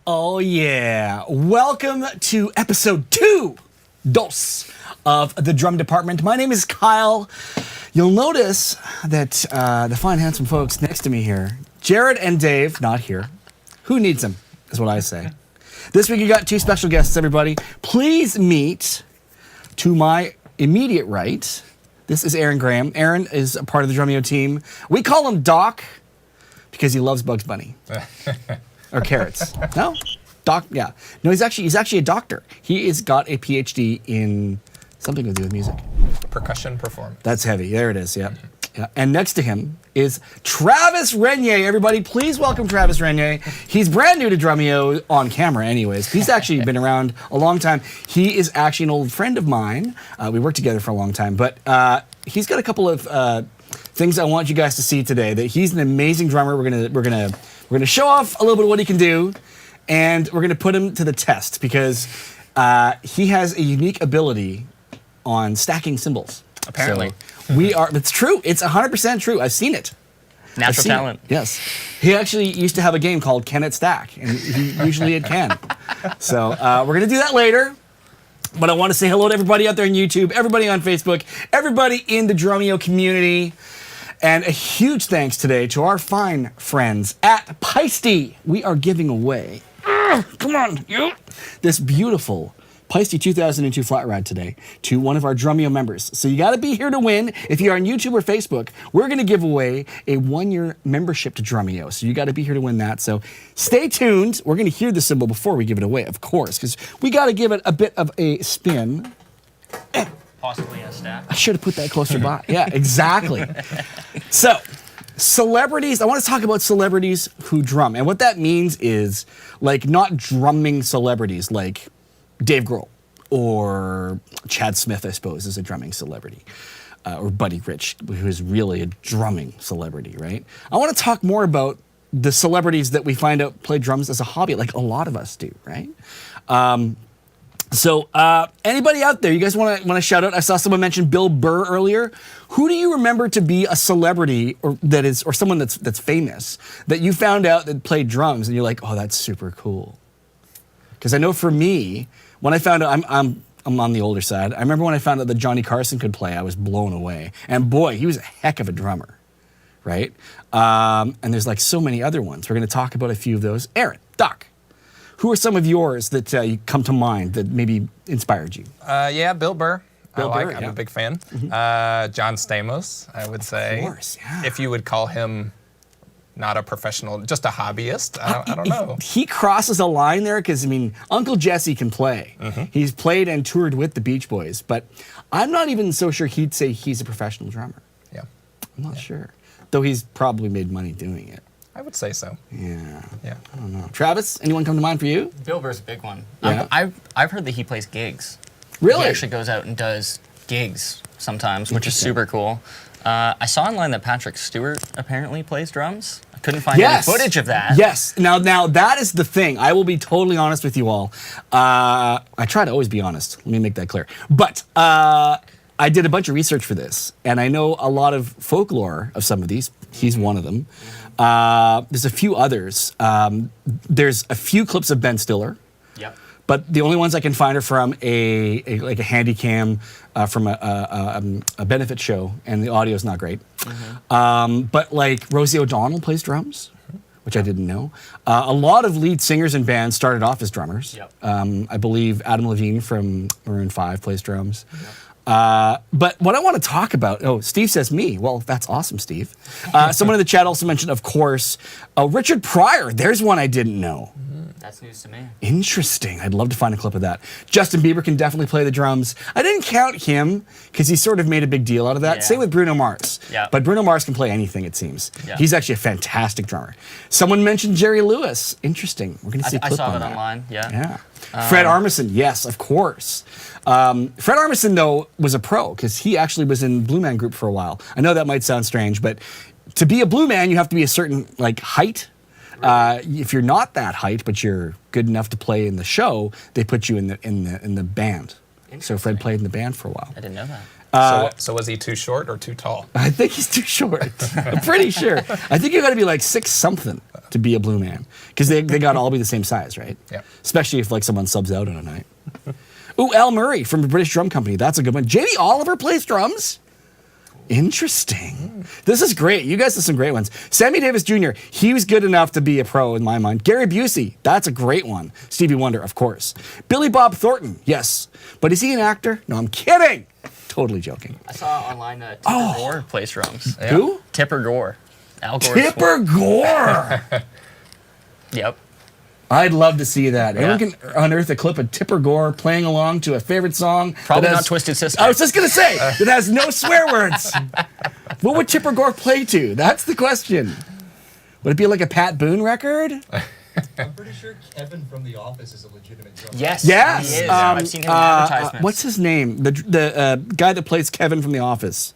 Oh yeah. Welcome to episode 2 of the Drum Department. My name is Kyle. You'll notice that the fine, handsome folks next to me here, Jared and Dave, not here. Who needs them, is what I say. This week you got 2 special guests, everybody. Please meet, to my immediate right, this is Aaron Graham. Aaron is a part of the Drumeo team. We call him Doc because he loves Bugs Bunny. Or carrots. No? Doc, yeah. No, he's actually a doctor. He has got a PhD in something to do with music. Percussion performance. That's heavy. There it is, yeah. Yeah. And next to him is Travis Renier. Everybody, please welcome Travis Renier. He's brand new to Drumeo on camera anyways. He's actually been around a long time. He is actually an old friend of mine. We worked together for a long time, but he's got a couple of things I want you guys to see today. That he's an amazing drummer. We're gonna show off a little bit of what he can do, and we're gonna put him to the test because he has a unique ability on stacking cymbals. Apparently. So it's true. It's 100% true. I've seen it. Natural talent. Yes. He actually used to have a game called Can It Stack, and usually it can. So we're going to do that later. But I want to say hello to everybody out there on YouTube, everybody on Facebook, everybody in the Drumeo community. And a huge thanks today to our fine friends at Peisty. We are giving away, come on, you, this beautiful Peisty 2002 flat ride today to one of our Drumeo members. So you got to be here to win. If you're on YouTube or Facebook, we're going to give away a 1-year membership to Drumeo. So you got to be here to win that. So stay tuned. We're going to hear the cymbal before we give it away, of course, because we got to give it a bit of a spin. Possibly a stack. I should have put that closer by. Yeah, exactly. So, celebrities, I want to talk about celebrities who drum. And what that means is, like, not drumming celebrities like Dave Grohl or Chad Smith, I suppose, is a drumming celebrity. Or Buddy Rich, who is really a drumming celebrity, right? I want to talk more about the celebrities that we find out play drums as a hobby, like a lot of us do, right? So anybody out there, you guys want to shout out? I saw someone mention Bill Burr earlier. Who do you remember to be a celebrity or someone that's famous that you found out that played drums and you're like, oh, that's super cool? Because I know for me, when I found out, I'm on the older side. I remember when I found out that Johnny Carson could play, I was blown away. And boy, he was a heck of a drummer, right? And there's like so many other ones. We're going to talk about a few of those. Aaron, Doc, who are some of yours that you come to mind that maybe inspired you? Yeah, Bill Burr. I'm yeah. a big fan. John Stamos, I would say. Of course, yeah. If you would call him not a professional, just a hobbyist. I don't know. He crosses a line there because, I mean, Uncle Jesse can play. He's played and toured with the Beach Boys, but I'm not even so sure he'd say he's a professional drummer. Yeah. I'm not sure. Though he's probably made money doing it. I would say so. Yeah. Yeah. I don't know. Travis, anyone come to mind for you? Bill Burr's a big one. Yeah. I've heard that he plays gigs. Really? He actually goes out and does gigs sometimes, which is super cool. I saw online that Patrick Stewart apparently plays drums. I couldn't find any footage of that. Yes. Now that is the thing. I will be totally honest with you all. I try to always be honest. Let me make that clear. But I did a bunch of research for this, and I know a lot of folklore of some of these. He's one of them. There's a few others. There's a few clips of Ben Stiller. Yep. But the only ones I can find are from a handy cam from a benefit show, and the audio is not great. But like Rosie O'Donnell plays drums, which I didn't know. A lot of lead singers in bands started off as drummers. Yep. I believe Adam Levine from Maroon 5 plays drums. But what I want to talk about, Steve says me. Well, that's awesome, Steve. Someone in the chat also mentioned, of course, Richard Pryor. There's one I didn't know. That's news to me. Interesting. I'd love to find a clip of that. Justin Bieber can definitely play the drums. I didn't count him because he sort of made a big deal out of that. Yeah. Same with Bruno Mars. Yeah. But Bruno Mars can play anything, it seems. Yeah. He's actually a fantastic drummer. Someone mentioned Jerry Lewis. Interesting. We're going to see a clip I saw on that online, yeah. Yeah. Fred Armisen, yes, of course. Fred Armisen, though, was a pro because he actually was in Blue Man Group for a while. I know that might sound strange, but to be a Blue Man, you have to be a certain height. If you're not that height, but you're good enough to play in the show, they put you in the band. So Fred played in the band for a while. I didn't know that. So was he too short or too tall? I think he's too short. I'm pretty sure. I think you got to be like 6 something to be a blue man, because they got to all be the same size, right? Yeah. Especially if like someone subs out on a night. Ooh, Al Murray from the British Drum Company. That's a good one. Jamie Oliver plays drums. Interesting. This is great. You guys have some great ones. Sammy Davis Jr., he was good enough to be a pro in my mind. Gary Busey, that's a great one. Stevie Wonder, of course. Billy Bob Thornton, yes. But is he an actor? No, I'm kidding. Totally joking. I saw online that Tipper Gore plays drums. Yeah. Who? Tipper Gore. Al Gore's Tipper Gore. Yep. I'd love to see that. Yeah. Everyone can unearth a clip of Tipper Gore playing along to a favorite song. Probably that not has- Twisted Sister. I was just going to say, it has no swear words. What would Tipper Gore play to? That's the question. Would it be like a Pat Boone record? I'm pretty sure Kevin from The Office is a legitimate drummer. Yes. Yes. He is. I've seen him in advertisements. What's his name? The guy that plays Kevin from The Office.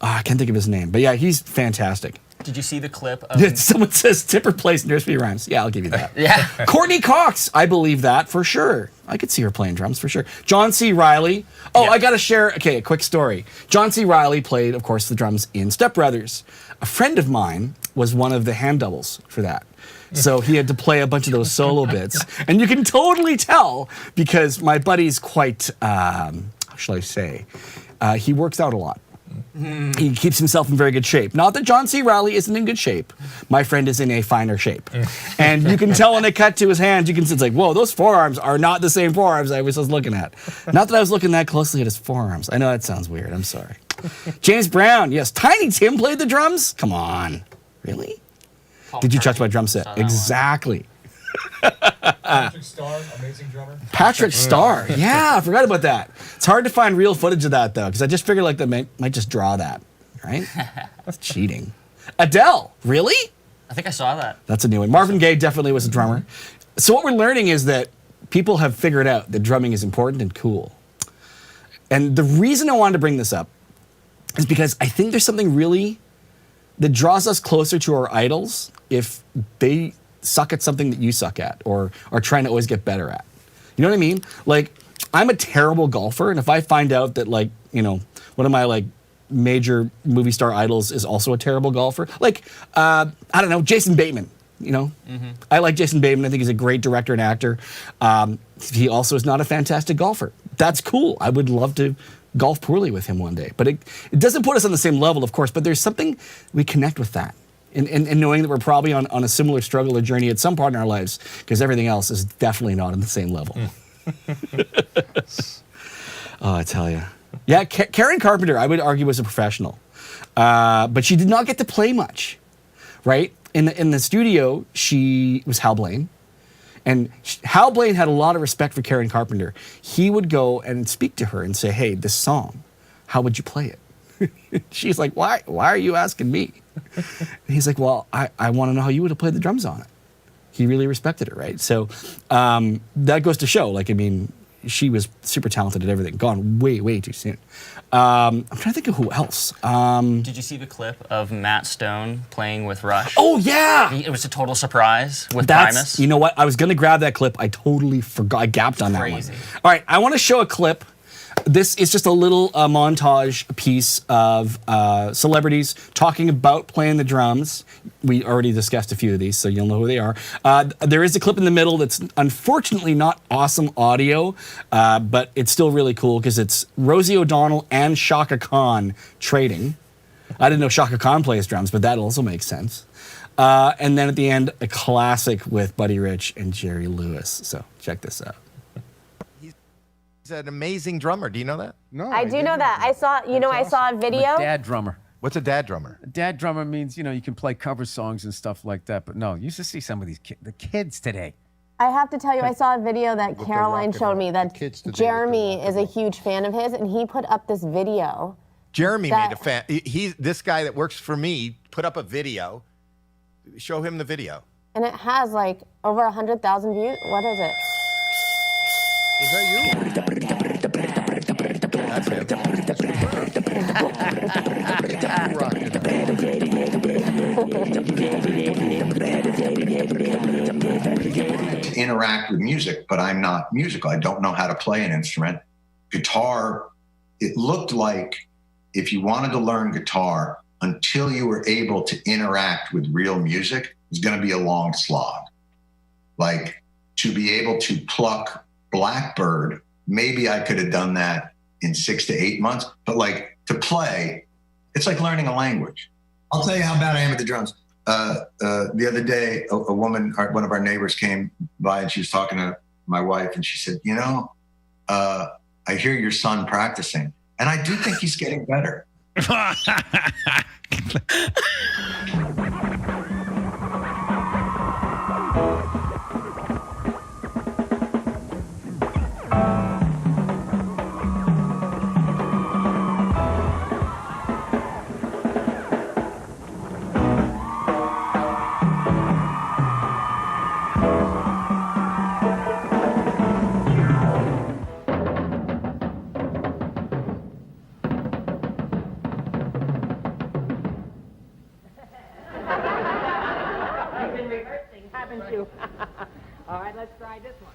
I can't think of his name. But yeah, he's fantastic. Did you see the clip of... Someone says Tipper plays nursery rhymes. Yeah, I'll give you that. Yeah. Courtney Cox, I believe that for sure. I could see her playing drums for sure. John C. Reilly. Oh, Yeah. I got to share, okay, a quick story. John C. Reilly played, of course, the drums in Step Brothers. A friend of mine was one of the hand doubles for that. So he had to play a bunch of those solo bits. And you can totally tell because my buddy's quite, how shall I say, he works out a lot. He keeps himself in very good shape. Not that John C. Reilly isn't in good shape. My friend is in a finer shape. And you can tell when they cut to his hands, you can see it's like, whoa, those forearms are not the same forearms I was just looking at. Not that I was looking that closely at his forearms. I know that sounds weird. I'm sorry. James Brown, yes. Tiny Tim played the drums? Come on. Really? Did you touch my drum set? Exactly. Patrick Starr, amazing drummer. Patrick Starr. Yeah, I forgot about that. It's hard to find real footage of that, though, because I just figured like they might just draw that, right? That's cheating. Adele. Really? I think I saw that. That's a new one. Marvin Gaye definitely was a drummer. So what we're learning is that people have figured out that drumming is important and cool. And the reason I wanted to bring this up is because I think there's something really that draws us closer to our idols if they suck at something that you suck at or are trying to always get better at. You know what I mean? Like, I'm a terrible golfer, and if I find out that, like, you know, one of my, like, major movie star idols is also a terrible golfer, like, I don't know, Jason Bateman, you know? I like Jason Bateman. I think he's a great director and actor. He also is not a fantastic golfer. That's cool. I would love to golf poorly with him one day. But it doesn't put us on the same level, of course, but there's something we connect with that. And knowing that we're probably on a similar struggle or journey at some part in our lives, because everything else is definitely not on the same level. Oh, I tell you. Yeah, Karen Carpenter, I would argue, was a professional. But she did not get to play much, right? In the studio, she was Hal Blaine. And Hal Blaine had a lot of respect for Karen Carpenter. He would go and speak to her and say, hey, this song, how would you play it? She's like, why are you asking me? And he's like, well, I want to know how you would have played the drums on it. He really respected her, right? So that goes to show, like, I mean, she was super talented at everything. Gone way, way too soon. I'm trying to think of who else. Did you see the clip of Matt Stone playing with Rush? Oh, yeah! It was a total surprise with Primus. You know what? I was going to grab that clip. I totally forgot. I gapped on that one. Crazy. All right, I want to show a clip. This is just a little montage piece of celebrities talking about playing the drums. We already discussed a few of these, so you'll know who they are. There is a clip in the middle that's unfortunately not awesome audio, but it's still really cool because it's Rosie O'Donnell and Shaka Khan trading. I didn't know Shaka Khan plays drums, but that also makes sense. And then at the end, a classic with Buddy Rich and Jerry Lewis. So check this out. He's an amazing drummer. Do you know that? No, I do know that. I saw, I saw a video. Dad drummer. What's a dad drummer? A dad drummer means, you can play cover songs and stuff like that. But no, you used to see some of these the kids today. I have to tell you, I saw a video that Caroline showed me that kids today Jeremy is a huge fan of his, and he put up this video. Jeremy That- made a fan. This guy that works for me put up a video. Show him the video. And it has like over 100,000 views. What is it? Is that you? That's him. Interact with music, but I'm not musical. I don't know how to play an instrument. Guitar it looked like if you wanted to learn guitar until you were able to interact with real music, it was going to be a long slog. Like, to be able to pluck Blackbird, maybe I could have done that in 6 to 8 months, but like to play, it's like learning a language. I'll tell you how bad I am at the drums. The other day, a woman, one of our neighbors came by and she was talking to my wife and she said, you know, I hear your son practicing and I do think he's getting better. Haven't you? All right, let's try this one.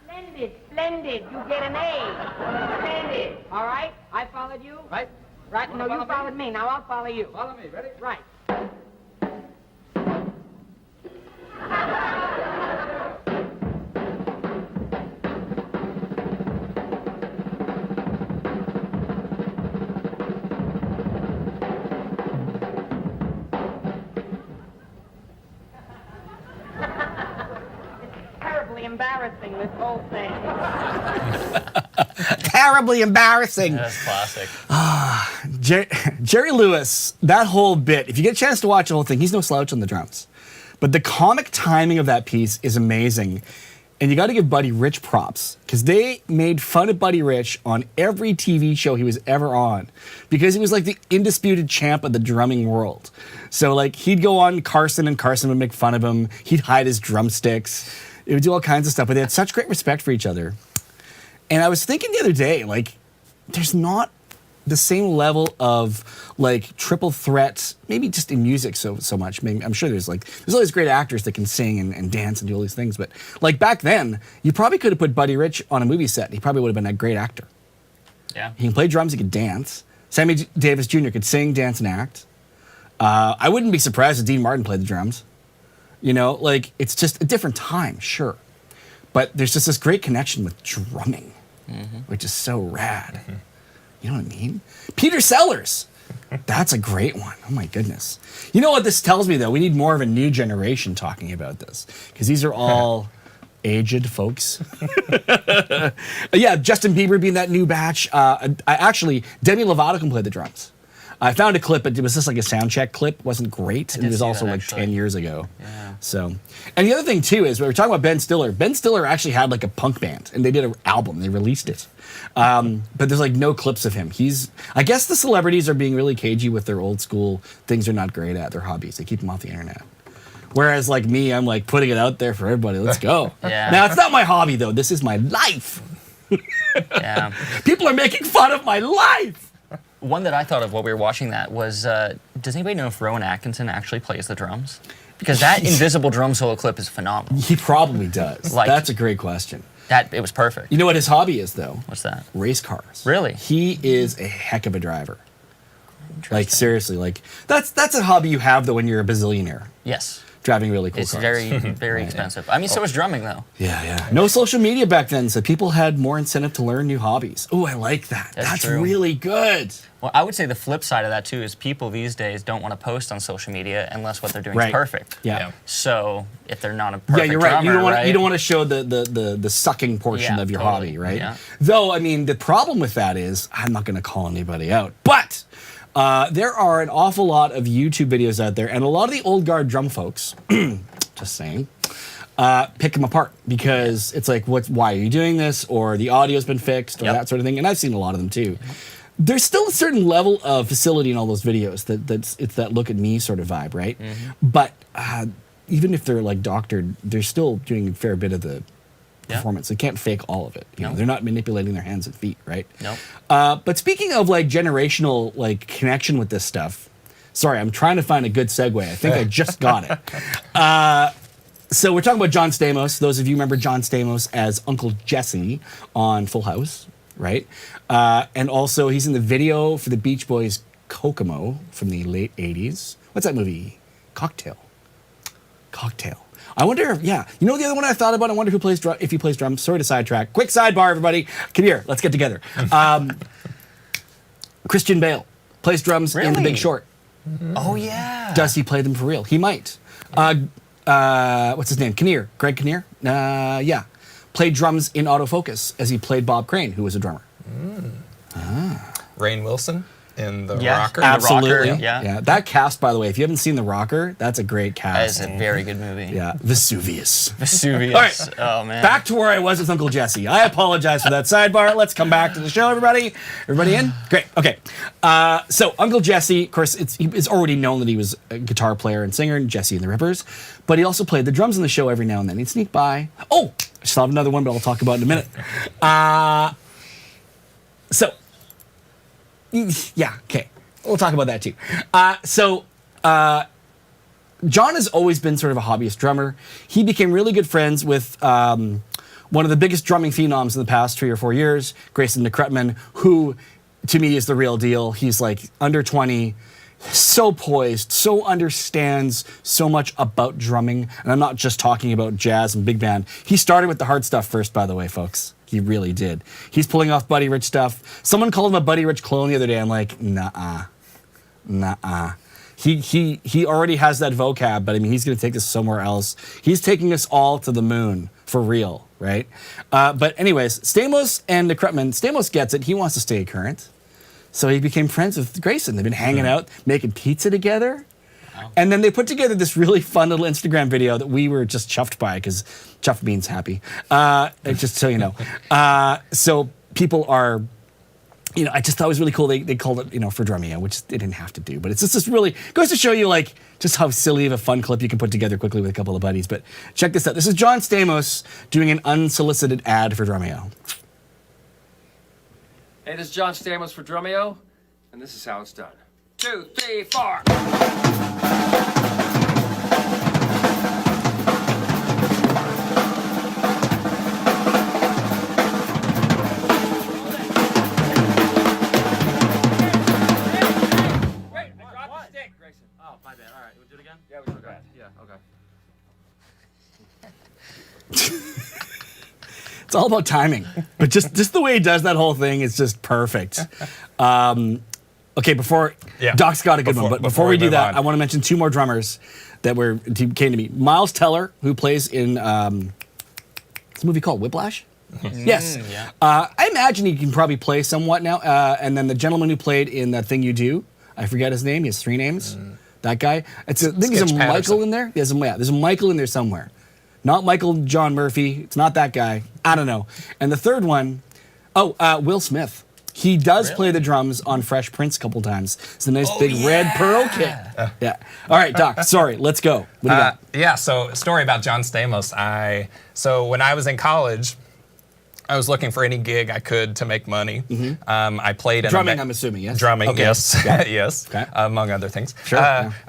Splendid, splendid. You get an A. Splendid. All right, I followed you. Right. Right. No, you followed me. Now I'll follow you. Follow me. Ready? Right. Embarrassing, this whole thing. Terribly embarrassing. That's classic. Jerry Lewis, that whole bit, if you get a chance to watch the whole thing, he's no slouch on the drums. But the comic timing of that piece is amazing. And you got to give Buddy Rich props because they made fun of Buddy Rich on every TV show he was ever on because he was like the undisputed champ of the drumming world. So like he'd go on Carson and Carson would make fun of him. He'd hide his drumsticks. It would do all kinds of stuff, but they had such great respect for each other. And I was thinking the other day, like, there's not the same level of like triple threat, maybe just in music so much. Maybe, I'm sure there's all these great actors that can sing and dance and do all these things, but like back then, you probably could have put Buddy Rich on a movie set. And he probably would have been a great actor. Yeah. He can play drums, he could dance. Sammy Davis Jr. could sing, dance, and act. I wouldn't be surprised if Dean Martin played the drums. You know, like, it's just a different time, sure. But there's just this great connection with drumming, which is so rad. You know what I mean? Peter Sellers. That's a great one. Oh, my goodness. You know what this tells me, though? We need more of a new generation talking about this. Because these are all aged folks. Yeah, Justin Bieber being that new batch. Actually, Demi Lovato can play the drums. I found a clip, but it was just like a sound check clip. It wasn't great. And it was also like 10 years ago. Yeah. So, and the other thing too is we were talking about Ben Stiller. Ben Stiller actually had like a punk band and they did an album. They released it. But there's like no clips of him. I guess the celebrities are being really cagey with their old school things they're not great at, their hobbies. They keep them off the internet. Whereas like me, I'm like putting it out there for everybody. Let's go. Yeah. Now it's not my hobby though. This is my life. Yeah. People are making fun of my life. One that I thought of while we were watching that was, does anybody know if Rowan Atkinson actually plays the drums? Because that invisible drum solo clip is phenomenal. He probably does. Like, that's a great question. It was perfect. You know what his hobby is, though? What's that? Race cars. Really? He is a heck of a driver. Like, seriously, like, that's a hobby you have, though, when you're a bazillionaire. Yes. Driving really cool It's cars. very expensive. I mean, so is drumming, though. Yeah. No social media back then, so people had more incentive to learn new hobbies. Oh, I like that. That's true. really good. Well, I would say the flip side of that, too, is people these days don't want to post on social media unless what they're doing is perfect. Yeah. So if they're not a perfect you're right. drummer, You don't want to show the sucking portion of your hobby, right? Yeah. Though, I mean, the problem with that is, I'm not going to call anybody out, but there are an awful lot of YouTube videos out there, and a lot of the old guard drum folks, just saying, pick them apart because it's like, why are you doing this? Or the audio's been fixed, or that sort of thing. And I've seen a lot of them too. There's still a certain level of facility in all those videos it's that look at me sort of vibe, right? But even if they're like doctored, they're still doing a fair bit of the performance. They can't fake all of it. You know, they're not manipulating their hands and feet, right? No. But speaking of like generational like connection with this stuff, Sorry, I'm trying to find a good segue. I think I just got it. So we're talking about John Stamos. Those of you remember John Stamos as Uncle Jesse on Full House, right? And also he's in the video for the Beach Boys' Kokomo from the late 80s. What's that movie? Cocktail. I wonder if, yeah. You know the other one I thought about? I wonder if he plays drums. Sorry to sidetrack. Quick sidebar, everybody. Come here. Let's get together. Christian Bale plays drums in The Big Short. Oh, yeah. Does he play them for real? He might. What's his name? Kinnear. Greg Kinnear? Yeah. Played drums in Autofocus as he played Bob Crane, who was a drummer. Rainn Wilson in The Yeah. Rocker. Absolutely. Rocker, yeah. That cast, by the way, if you haven't seen The Rocker, that's a great That is cast. a very good movie. Yeah. Vesuvius. Vesuvius. All right. Oh, man. Back to where I was with Uncle Jesse. I apologize for that sidebar. Let's come back to the show, everybody. Everybody in? Great. Okay. So Uncle Jesse, of course, it's already known that he was a guitar player and singer in Jesse and the Rippers, but he also played the drums in the show every now and then. He'd sneak by. Oh, I still have another one, but I'll talk about it in a minute. So, yeah, okay. We'll talk about that too. John has always been sort of a hobbyist drummer. He became really good friends with one of the biggest drumming phenoms in the past 3 or 4 years, Grayson McCrutman, who to me is the real deal. He's like under 20, so poised, so understands so much about drumming. And I'm not just talking about jazz and big band. He started with the hard stuff first, by the way, folks. He really did. He's pulling off Buddy Rich stuff. Someone called him a Buddy Rich clone the other day. I'm like, nah. He already has that vocab, but I mean, he's going to take this somewhere else. He's taking us all to the moon for real, right? But anyways, Stamos and McCrutman, Stamos gets it. He wants to stay current. So he became friends with Grayson. They've been hanging out, making pizza together. And then they put together this really fun little Instagram video that we were just chuffed by, because chuffed means happy, just so you know. So people are, you know, I just thought it was really cool. They called it, you know, for Drumeo, which they didn't have to do. But it's just this really, goes to show you like just how silly of a fun clip you can put together quickly with a couple of buddies. But check this out. This is John Stamos doing an unsolicited ad for Drumeo. Hey, this is John Stamos for Drumeo, and this is how it's done. 2, 3, 4. It's all about timing. But just the way he does that whole thing is just perfect. Okay, Doc's got a good one, but before we do that, I want to mention 2 more drummers that came to me. Miles Teller, who plays in what's a movie called Whiplash? Yes. Yeah. I imagine he can probably play somewhat now. And then the gentleman who played in That Thing You Do, I forget his name. He has 3 names. That guy. I think there's a Michael in there. There's a Michael in there somewhere. Not Michael John Murphy. It's not that guy. I don't know. And the third one, Will Smith. He does play the drums on Fresh Prince a couple times. It's a nice big red pearl kit. Yeah. All right, Doc. Sorry. Let's go. What do you got? Yeah. So a story about John Stamos. So when I was in college, I was looking for any gig I could to make money. I played in drumming. I'm assuming, yes. Drumming, okay. yes, yes, okay. Among other things. Sure.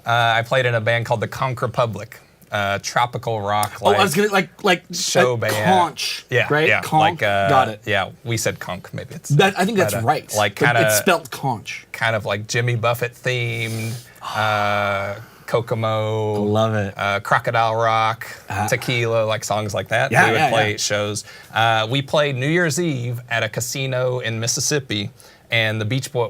I played in a band called the Conch Republic. Tropical rock. I was gonna like show band. Conch. Yeah, right. Yeah, Conch. Got it. Yeah, we said conch. Maybe it's. I think that's right. Like kind of. It's spelled conch. Kind of like Jimmy Buffett themed. Kokomo. Love it. Crocodile Rock. Tequila, like songs like that. Yeah, we would play shows. We played New Year's Eve at a casino in Mississippi, and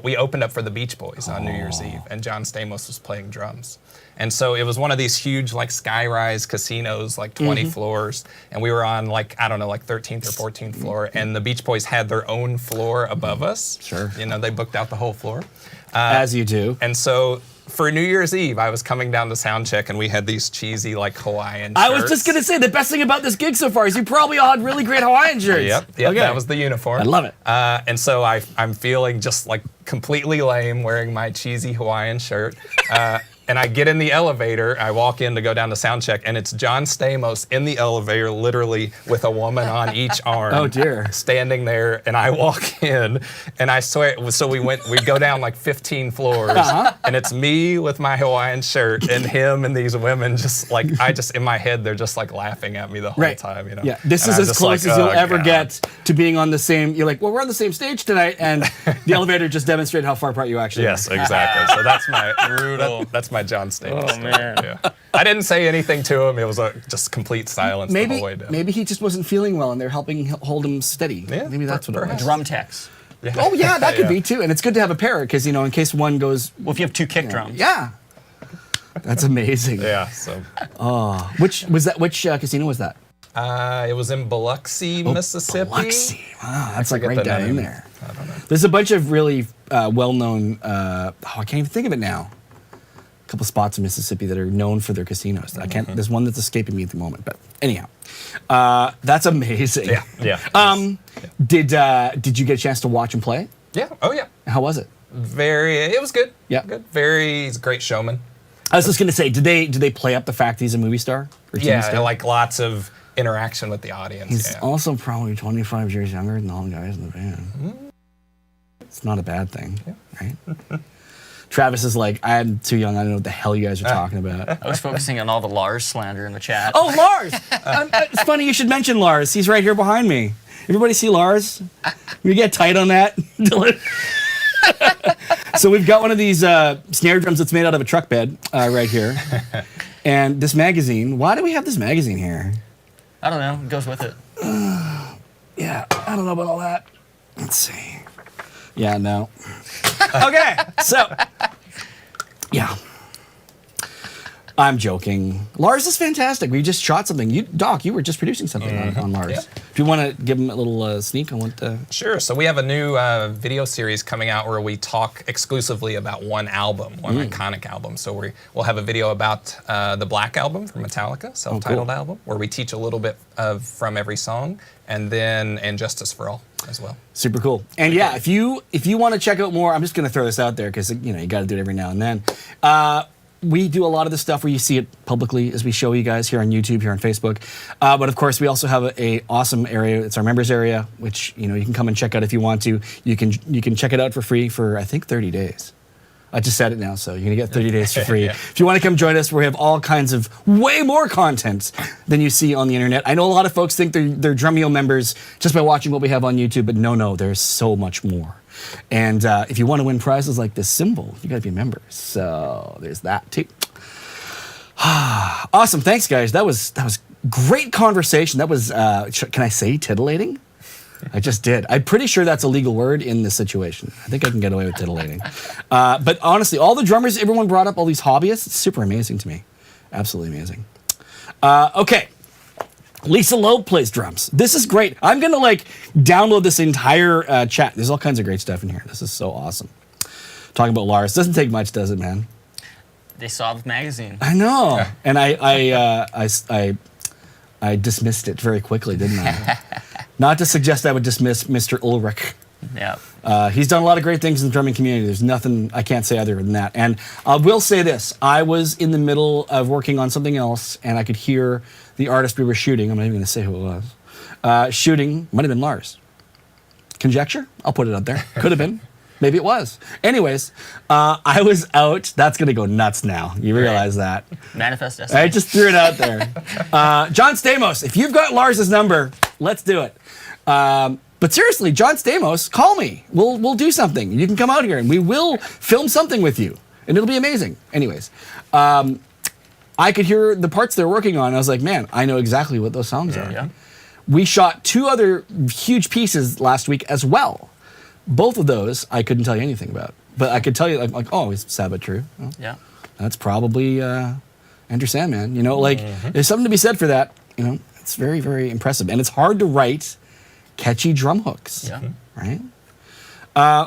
we opened up for the Beach Boys on New Year's Eve, and John Stamos was playing drums. And so it was one of these huge like skyrise casinos, like 20 floors. And we were on like, I don't know, like 13th or 14th floor. And the Beach Boys had their own floor above us. Sure. You know, they booked out the whole floor. As you do. And so for New Year's Eve, I was coming down to sound check and we had these cheesy like Hawaiian shirts. I was just going to say, the best thing about this gig so far is you probably all had really great Hawaiian shirts. Yep, okay. That was the uniform. I love it. And so I'm feeling just like completely lame wearing my cheesy Hawaiian shirt. And I get in the elevator, I walk in to go down to sound check, and it's John Stamos in the elevator, literally with a woman on each arm. Oh, dear. Standing there, and I walk in, and I swear, so we go down like 15 floors, and it's me with my Hawaiian shirt, and him and these women just like, in my head, they're just like laughing at me the whole time, you know? Yeah, this And is I'm as just close like, as you'll "Oh, ever God." get to being on the same, you're like, well, we're on the same stage tonight, and the elevator just demonstrated how far apart you actually Yes, are. exactly. So that's my Brutal. that's my John Stamos. Oh, story. man. Yeah. I didn't say anything to him. It was just complete silence the Maybe, whole way down. maybe he just wasn't feeling well, and they're helping hold him steady. Yeah, Maybe that's what it was. perhaps. Drum techs. Oh yeah, that could Yeah. be too. And it's good to have a pair because in case one goes. Well, if you have two kick drums. Yeah. That's amazing. Yeah. So Which casino was that? it was in Biloxi, Mississippi. Biloxi. Wow, that's like forget right the down in name. there. I don't know. There's a bunch of really well-known. I can't even think of it now. A couple spots in Mississippi that are known for their casinos. I can't. There's one that's escaping me at the moment. But anyhow, that's amazing. Yeah. Did you get a chance to watch him play? Yeah. Oh yeah. How was it? It was good. Yeah. Good. He's a great showman. I was just gonna say, did they play up the fact he's a movie star? Or TV Yeah. star? Like lots of interaction with the audience. He's yeah. also probably 25 years younger than all the guys in the band. It's not a bad thing, right? Travis is like, I'm too young. I don't know what the hell you guys are talking about. I was focusing on all the Lars slander in the chat. Oh, Lars! It's funny you should mention Lars. He's right here behind me. Everybody see Lars? We get tight on that. So we've got one of these snare drums that's made out of a truck bed right here. And this magazine. Why do we have this magazine here? I don't know. It goes with it. Yeah, I don't know about all that. Let's see. Yeah, no. Okay, so. Yeah. I'm joking. Lars is fantastic. We just shot something. Doc, you were just producing something on Lars. Yeah. Do you want to give him a little sneak on what the... Sure. So we have a new video series coming out where we talk exclusively about one album, one iconic album. So we'll have a video about the Black Album from Metallica, self-titled album, where we teach a little bit from every song, and then And Justice for All as well. Super cool. And yeah, if you want to check out more, I'm just going to throw this out there because you got to do it every now and then. We do a lot of the stuff where you see it publicly as we show you guys here on YouTube, here on Facebook. But of course, we also have a awesome area. It's our members area, which you can come and check out if you want to. You can check it out for free for I think 30 days. I just said it now, so you're gonna get 30 days for free. Yeah. If you want to come join us, we have all kinds of way more content than you see on the internet. I know a lot of folks think they're Drumeo members just by watching what we have on YouTube, but no, there's so much more. And if you want to win prizes like this symbol, you got to be a member. So there's that too. Awesome, thanks guys. That was great conversation. That was can I say titillating? I just did. I'm pretty sure that's a legal word in this situation. I think I can get away with titillating. But honestly, all the drummers everyone brought up, all these hobbyists, it's super amazing to me. Absolutely amazing. Okay. Lisa Loeb plays drums. This is great. I'm going to download this entire chat. There's all kinds of great stuff in here. This is so awesome. Talking about Lars. Doesn't take much, does it, man? They saw the magazine. I know. And I dismissed it very quickly, didn't I? Not to suggest I would dismiss Mr. Ulrich. Yeah. He's done a lot of great things in the drumming community. There's nothing I can't say other than that. And I will say this. I was in the middle of working on something else, and I could hear the artist we were shooting. I'm not even going to say who it was. Shooting. Might have been Lars. Conjecture? I'll put it out there. Could have been. Maybe it was. Anyways, I was out. That's going to go nuts now. You realize that. Manifest destiny. I just threw it out there. John Stamos, if you've got Lars's number, let's do it. But seriously, John Stamos, call me. We'll do something. You can come out here and we will film something with you. And it'll be amazing. Anyways, I could hear the parts they're working on. I was like, man, I know exactly what those songs are. Yeah. We shot 2 other huge pieces last week as well. Both of those I couldn't tell you anything about. But I could tell you, oh, is Sabbath true? Oh, Yeah. that's probably Enter Sandman. There's something to be said for that. It's very, very impressive. And it's hard to write catchy drum hooks. Yeah. Right?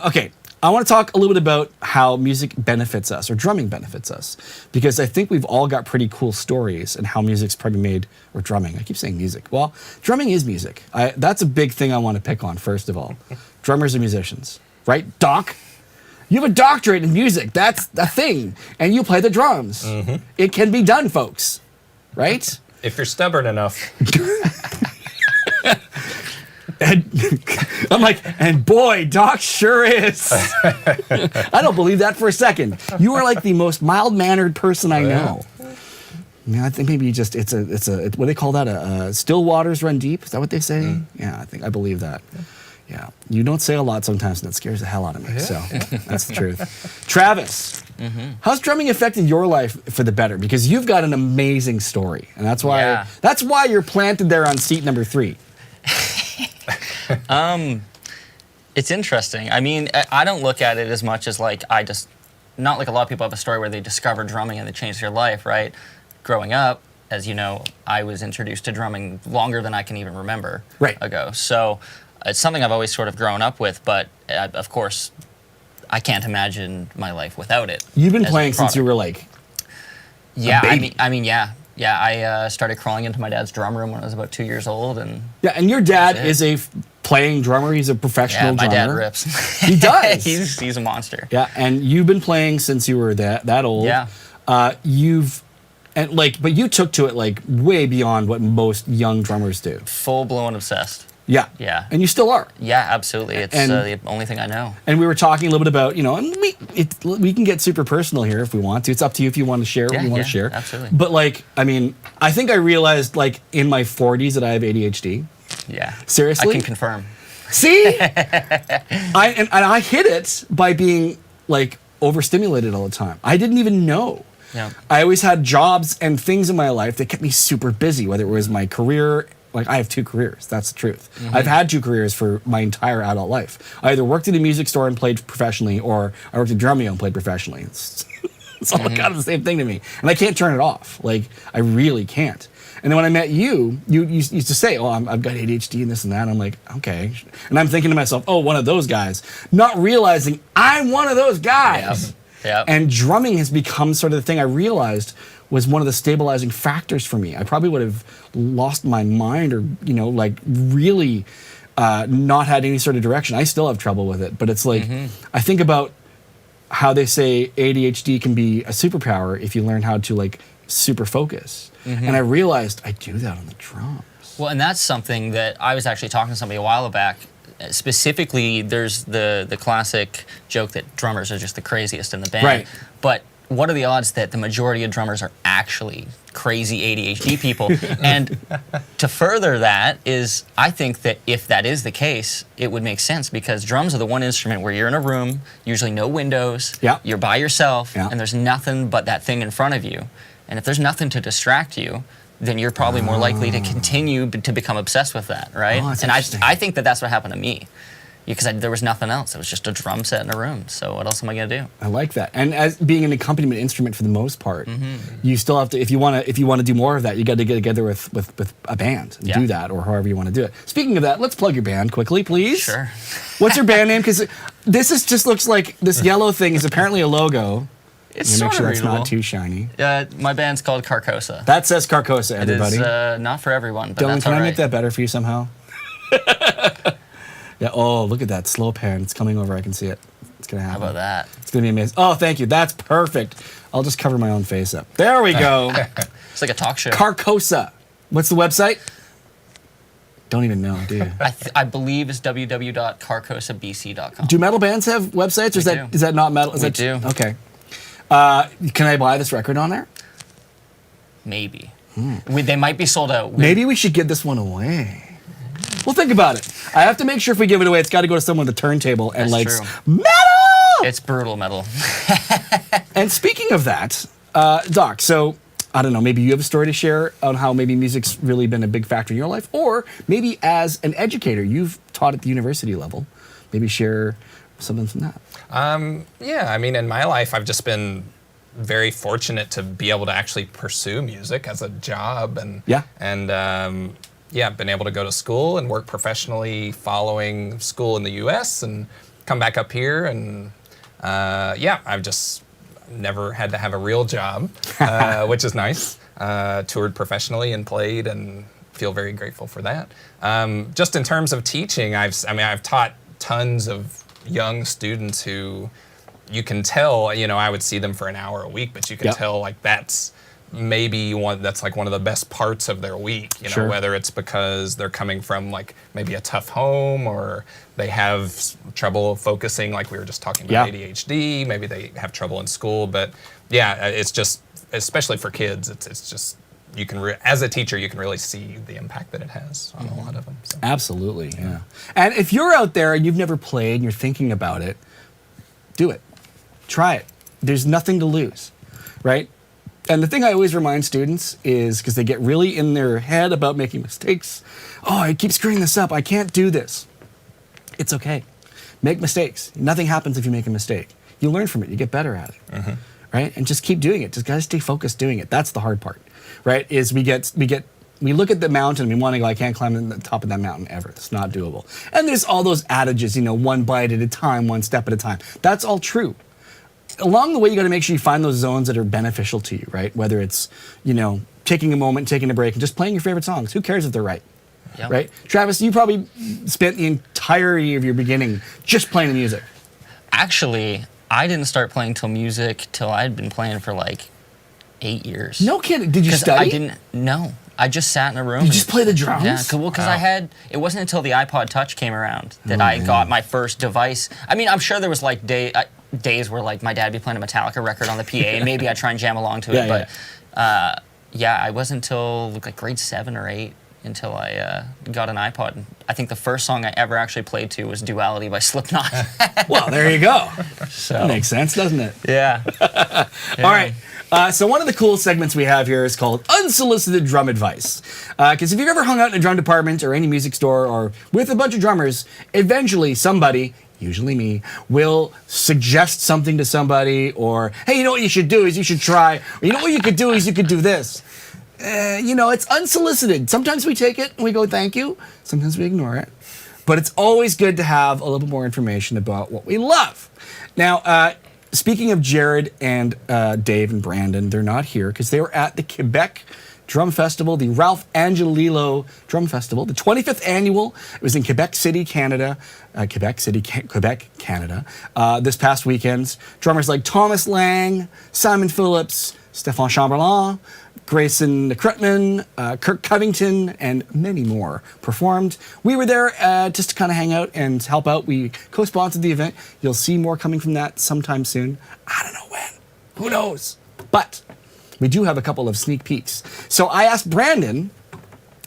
Okay. I want to talk a little bit about how music benefits us, or drumming benefits us, because I think we've all got pretty cool stories and how music's probably made, or drumming. I keep saying music. Well, drumming is music. That's a big thing I want to pick on, first of all. Drummers are musicians, right? Doc? You have a doctorate in music. That's a thing. And you play the drums. It can be done, folks. Right? If you're stubborn enough. And I'm like, and boy, Doc sure is. I don't believe that for a second. You are like the most mild-mannered person I know. Yeah, I think maybe you just, it's what do they call that? Still waters run deep? Is that what they say? Yeah, I believe that. Yeah. You don't say a lot sometimes, and that scares the hell out of me. So that's the truth. Travis, how's drumming affected your life for the better? Because you've got an amazing story, and that's why you're planted there on seat number 3. It's interesting. I mean, I don't look at it as much as like not like a lot of people have a story where they discover drumming and it changed their life, right? Growing up, as you know, I was introduced to drumming longer than I can even remember ago. So it's something I've always sort of grown up with, but of course, I can't imagine my life without it. You've been playing since you were like yeah, a baby. I mean, yeah. I started crawling into my dad's drum room when I was about 2 years old, and and your dad is a playing drummer. He's a professional drummer. Yeah, my dad rips. He does. he's a monster. Yeah, and you've been playing since you were that old. Yeah. But you took to it like way beyond what most young drummers do. Full blown obsessed. Yeah. Yeah. And you still are. Yeah, absolutely. It's the only thing I know. And we were talking a little bit about, and we can get super personal here if we want to. It's up to you if you want to share what you want to share. Absolutely. But I think I realized in my 40s that I have ADHD. Yeah. Seriously? I can confirm. See? I hid it by being overstimulated all the time. I didn't even know. Yeah. I always had jobs and things in my life that kept me super busy, whether it was my career. I have 2 careers. That's the truth. I've had 2 careers for my entire adult life. I either worked at a music store and played professionally, or I worked at Drumeo and played professionally. It's all kind of the same thing to me. And I can't turn it off. I really can't. And then when I met you used to say, oh, I've got ADHD and this and that. And I'm like, okay. And I'm thinking to myself, oh, one of those guys. Not realizing I'm one of those guys. Yep. And drumming has become sort of the thing I realized was one of the stabilizing factors for me. I probably would have lost my mind or, really not had any sort of direction. I still have trouble with it, but it's I think about how they say ADHD can be a superpower if you learn how to super focus. And I realized I do that on the drums. Well, and that's something that I was actually talking to somebody a while back. Specifically, there's the classic joke that drummers are just the craziest in the band. Right. But what are the odds that the majority of drummers are actually crazy ADHD people? And to further that is, I think that if that is the case, it would make sense, because drums are the one instrument where you're in a room, usually no windows, you're by yourself, and there's nothing but that thing in front of you. And if there's nothing to distract you, then you're probably more likely to continue to become obsessed with that, right? Oh, that's and interesting. I think that's what happened to me. Because there was nothing else. It was just a drum set in a room. So what else am I going to do? I like that. And as being an accompaniment instrument for the most part, you still have to, if you want to do more of that, you got to get together with a band and do that, or however you want to do it. Speaking of that, let's plug your band quickly, please. Sure. What's your band name? Because just looks like this yellow thing is apparently a logo. It's make sort sure of that's readable. Not too shiny. My band's called Carcosa. That says Carcosa, everybody. It is not for everyone, but Dylan, that's can all I right. make that better for you somehow? Yeah. Oh, look at that slow pan. It's coming over. I can see it. It's gonna happen. How about that? It's gonna be amazing. Oh, thank you. That's perfect. I'll just cover my own face up. There we go. It's like a talk show. Carcosa. What's the website? Don't even know, do you? I believe it's www.carcosabc.com. Do metal bands have websites, or is that not metal? We do. Okay. Can I buy this record on there? Maybe. They might be sold out. Maybe we should give this one away. Well, think about it. I have to make sure if we give it away, it's got to go to someone with a turntable and That's likes true. metal. It's brutal metal. And speaking of that, Doc, so I don't know, maybe you have a story to share on how maybe music's really been a big factor in your life, or maybe as an educator, you've taught at the university level. Maybe share something from that. Yeah, I mean, in my life, I've just been very fortunate to be able to actually pursue music as a job, and been able to go to school and work professionally following school in the U.S. and come back up here, and I've just never had to have a real job, which is nice. Toured professionally and played, and feel very grateful for that. Just in terms of teaching, I've taught tons of young students who you can tell, I would see them for an hour a week, but you can tell like that's maybe that's like one of the best parts of their week, whether it's because they're coming from like maybe a tough home or they have trouble focusing, like we were just talking about ADHD, maybe they have trouble in school, but it's just, especially for kids, it's just, you can, as a teacher, you can really see the impact that it has on a lot of them. So. Absolutely, yeah. And if you're out there and you've never played and you're thinking about it, do it. Try it. There's nothing to lose, right? And the thing I always remind students is, because they get really in their head about making mistakes, I keep screwing this up, I can't do this. It's okay. Make mistakes. Nothing happens if you make a mistake. You learn from it, you get better at it, right? And just keep doing it. Just gotta stay focused doing it. That's the hard part, right? Is we look at the mountain, we want to go, I can't climb to the top of that mountain ever. It's not doable. And there's all those adages, one bite at a time, one step at a time. That's all true. Along the way, you got to make sure you find those zones that are beneficial to you, right? Whether it's, taking a moment, taking a break, and just playing your favorite songs. Who cares if they're right, right? Travis, you probably spent the entirety of your beginning just playing the music. Actually, I didn't start playing music till I'd been playing for like 8 years. No kidding. Did you study? No. I just sat in a room. You just play the drums? Yeah, because it wasn't until the iPod Touch came around that I got my first device. I mean, I'm sure there was like days where like my dad would be playing a Metallica record on the PA and maybe I'd try and jam along to it. But I wasn't until like grade 7 or 8 until I got an iPod. I think the first song I ever actually played to was Duality by Slipknot. Well, there you go. That makes sense, doesn't it? Yeah. All right. So one of the cool segments we have here is called Unsolicited Drum Advice. Because if you've ever hung out in a drum department or any music store or with a bunch of drummers, eventually somebody, usually me, will suggest something to somebody, or, hey, you know what you should do is you should try, or you know what you could do is you could do this. It's unsolicited. Sometimes we take it and we go, thank you. Sometimes we ignore it. But it's always good to have a little bit more information about what we love. Now, speaking of Jared and Dave and Brandon, they're not here because they were at the Quebec Drum Festival, the Ralph Angelillo Drum Festival, the 25th annual. It was in Quebec City, Canada. Quebec, Canada. This past weekend, drummers like Thomas Lang, Simon Phillips, Stefan Chamberlain, Grayson Krutman, Kirk Covington, and many more performed. We were there just to kind of hang out and help out. We co-sponsored the event. You'll see more coming from that sometime soon. I don't know when. Who knows? But we do have a couple of sneak peeks. So I asked Brandon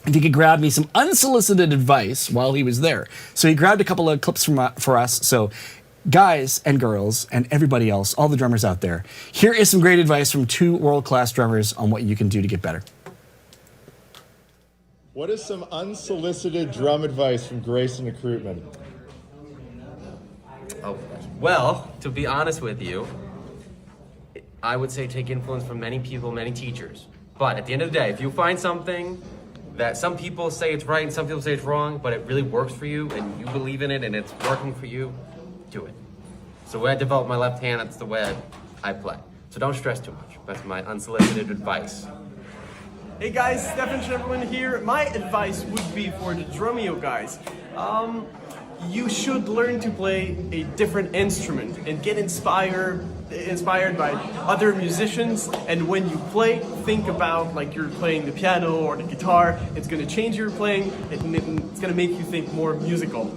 if he could grab me some unsolicited advice while he was there. So he grabbed a couple of clips for us. So guys and girls and everybody else, all the drummers out there, here is some great advice from two world-class drummers on what you can do to get better. What is some unsolicited drum advice from Grayson Krutman? Oh, well, to be honest with you, I would say take influence from many people, many teachers. But at the end of the day, if you find something that some people say it's right and some people say it's wrong, but it really works for you and you believe in it and it's working for you, do it. So the way I developed my left hand, that's the way I play. So don't stress too much. That's my unsolicited advice. Hey guys, Stefan Chamberlain here. My advice would be for the Drumeo guys. You should learn to play a different instrument and get inspired by other musicians. And when you play, think about like you're playing the piano or the guitar. It's going to change your playing and it's going to make you think more musical.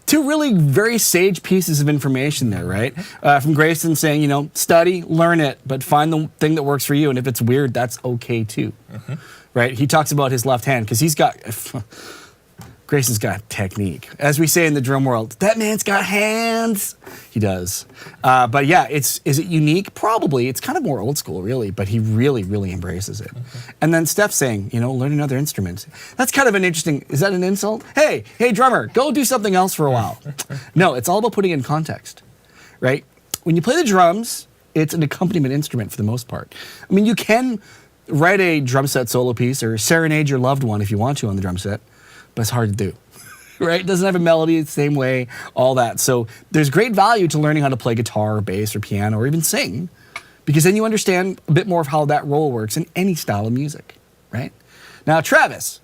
Two really very sage pieces of information there, right? From Grayson saying, study, learn it, but find the thing that works for you. And if it's weird, that's okay too, right? He talks about his left hand because Grayson's got technique. As we say in the drum world, that man's got hands. He does. But yeah, is it unique? Probably. It's kind of more old school, really, but he really, really embraces it. And then Steph saying, learn another instrument. That's kind of an interesting, is that an insult? Hey, drummer, go do something else for a while. No, it's all about putting it in context, right? When you play the drums, it's an accompaniment instrument for the most part. I mean, you can write a drum set solo piece or serenade your loved one if you want to on the drum set, but it's hard to do, right? It doesn't have a melody the same way, all that. So there's great value to learning how to play guitar or bass or piano or even sing, because then you understand a bit more of how that role works in any style of music, right? Now, Travis,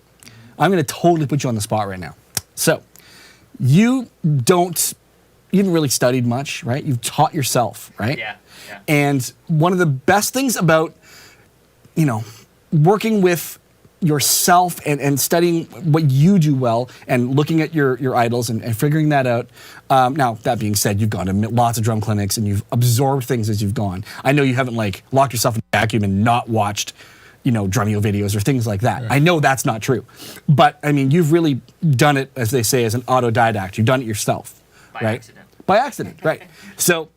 I'm going to totally put you on the spot right now. So you don't, haven't really studied much, right? You've taught yourself, right? Yeah. And one of the best things about, working with yourself and studying what you do well and looking at your idols and figuring that out. Now, that being said, you've gone to lots of drum clinics and you've absorbed things as you've gone. I know you haven't like locked yourself in a vacuum and not watched, Drumeo videos or things like that. Right. I know that's not true. But, I mean, you've really done it, as they say, as an autodidact. You've done it yourself, right? Accident. By accident, right. So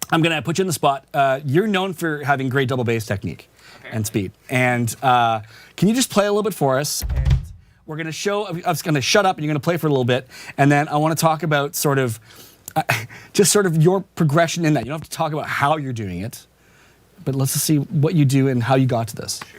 I'm going to put you on the spot. You're known for having great double bass technique and speed. And can you just play a little bit for us? And we're going to show, I'm just going to shut up and you're going to play for a little bit. And then I want to talk about just sort of your progression in that. You don't have to talk about how you're doing it, but let's just see what you do and how you got to this. Sure.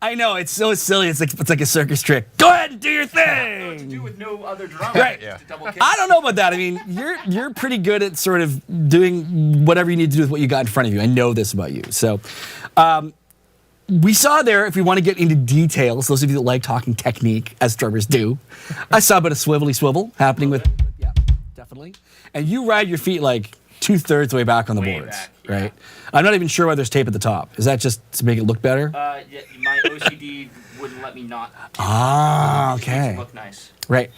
I know, it's so silly. It's like a circus trick. Go ahead and do your thing. To do with no other drum. Right. Yeah. Double kick. I don't know about that. I mean, you're pretty good at sort of doing whatever you need to do with what you got in front of you. I know this about you. So, we saw there, if we want to get into details, those of you that like talking technique, as drummers do, I saw a bit of swivelly swivel happening with, yeah, definitely. And you ride your feet like 2/3 the way back on the boards, back, yeah. right? I'm not even sure why there's tape at the top. Is that just to make it look better? Yeah, my OCD wouldn't let me not. Okay. It makes it look nice. Right.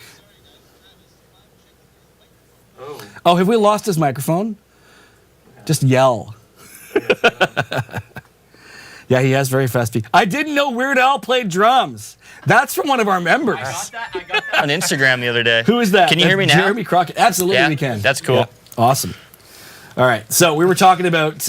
Oh. Oh, have we lost his microphone? Just yell. Yeah, he has very fast feet. I didn't know Weird Al played drums. That's from one of our members. I got that on Instagram the other day. Who is that? Can you hear me now? Jeremy Crockett. Absolutely, Yeah, we can. that's cool. Yeah, awesome. All right, so we were talking about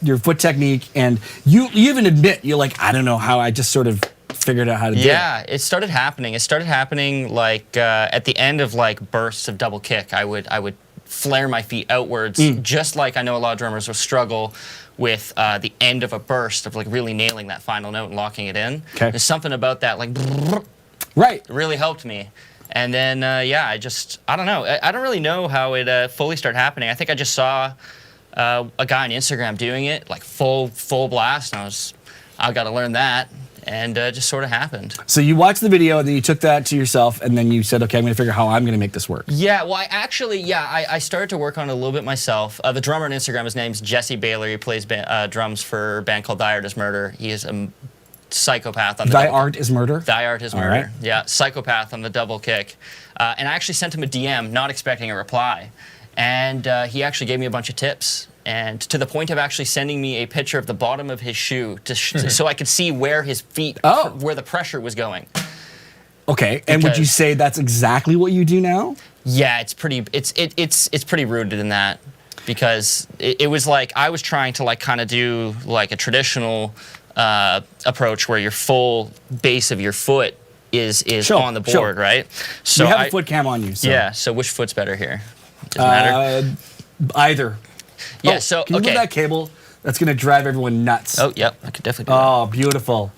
your foot technique, and you even admit, you're like, I don't know how, I just sort of figured out how to do it. Yeah, it started happening. It started happening like at the end of like bursts of double kick. I would flare my feet outwards, just like I know a lot of drummers will struggle with the end of a burst of like really nailing that final note and locking it in. Okay. There's something about that like right. really helped me. And then, yeah, I don't know. I don't really know how it fully started happening. I think I just saw a guy on Instagram doing it, like full blast, and I got to learn that, and it just sort of happened. So you watched the video, and then you took that to yourself, and then you said, okay, I'm going to figure out how I'm going to make this work. Yeah, well, I started to work on it a little bit myself. The drummer on Instagram, his name's Jesse Baylor. He plays drums for a band called Thy Art Is Murder. He is a psychopath on the Thy Art Is Murder? Thy Art Is Murder. Right. Yeah, psychopath on the double kick. And I actually sent him a DM, not expecting a reply. And he actually gave me a bunch of tips. And to the point of actually sending me a picture of the bottom of his shoe so I could see where his feet, where the pressure was going. Okay, and would you say that's exactly what you do now? Yeah, it's pretty rooted in that. Because it was like, I was trying to like kind of do like a traditional approach where your full base of your foot is on the board, right? So you have a foot cam on you. So. Yeah, so which foot's better here? Does it matter? Either. Yeah, so, can you move that cable? That's going to drive everyone nuts. Oh, yep, I could definitely do that. Oh, beautiful.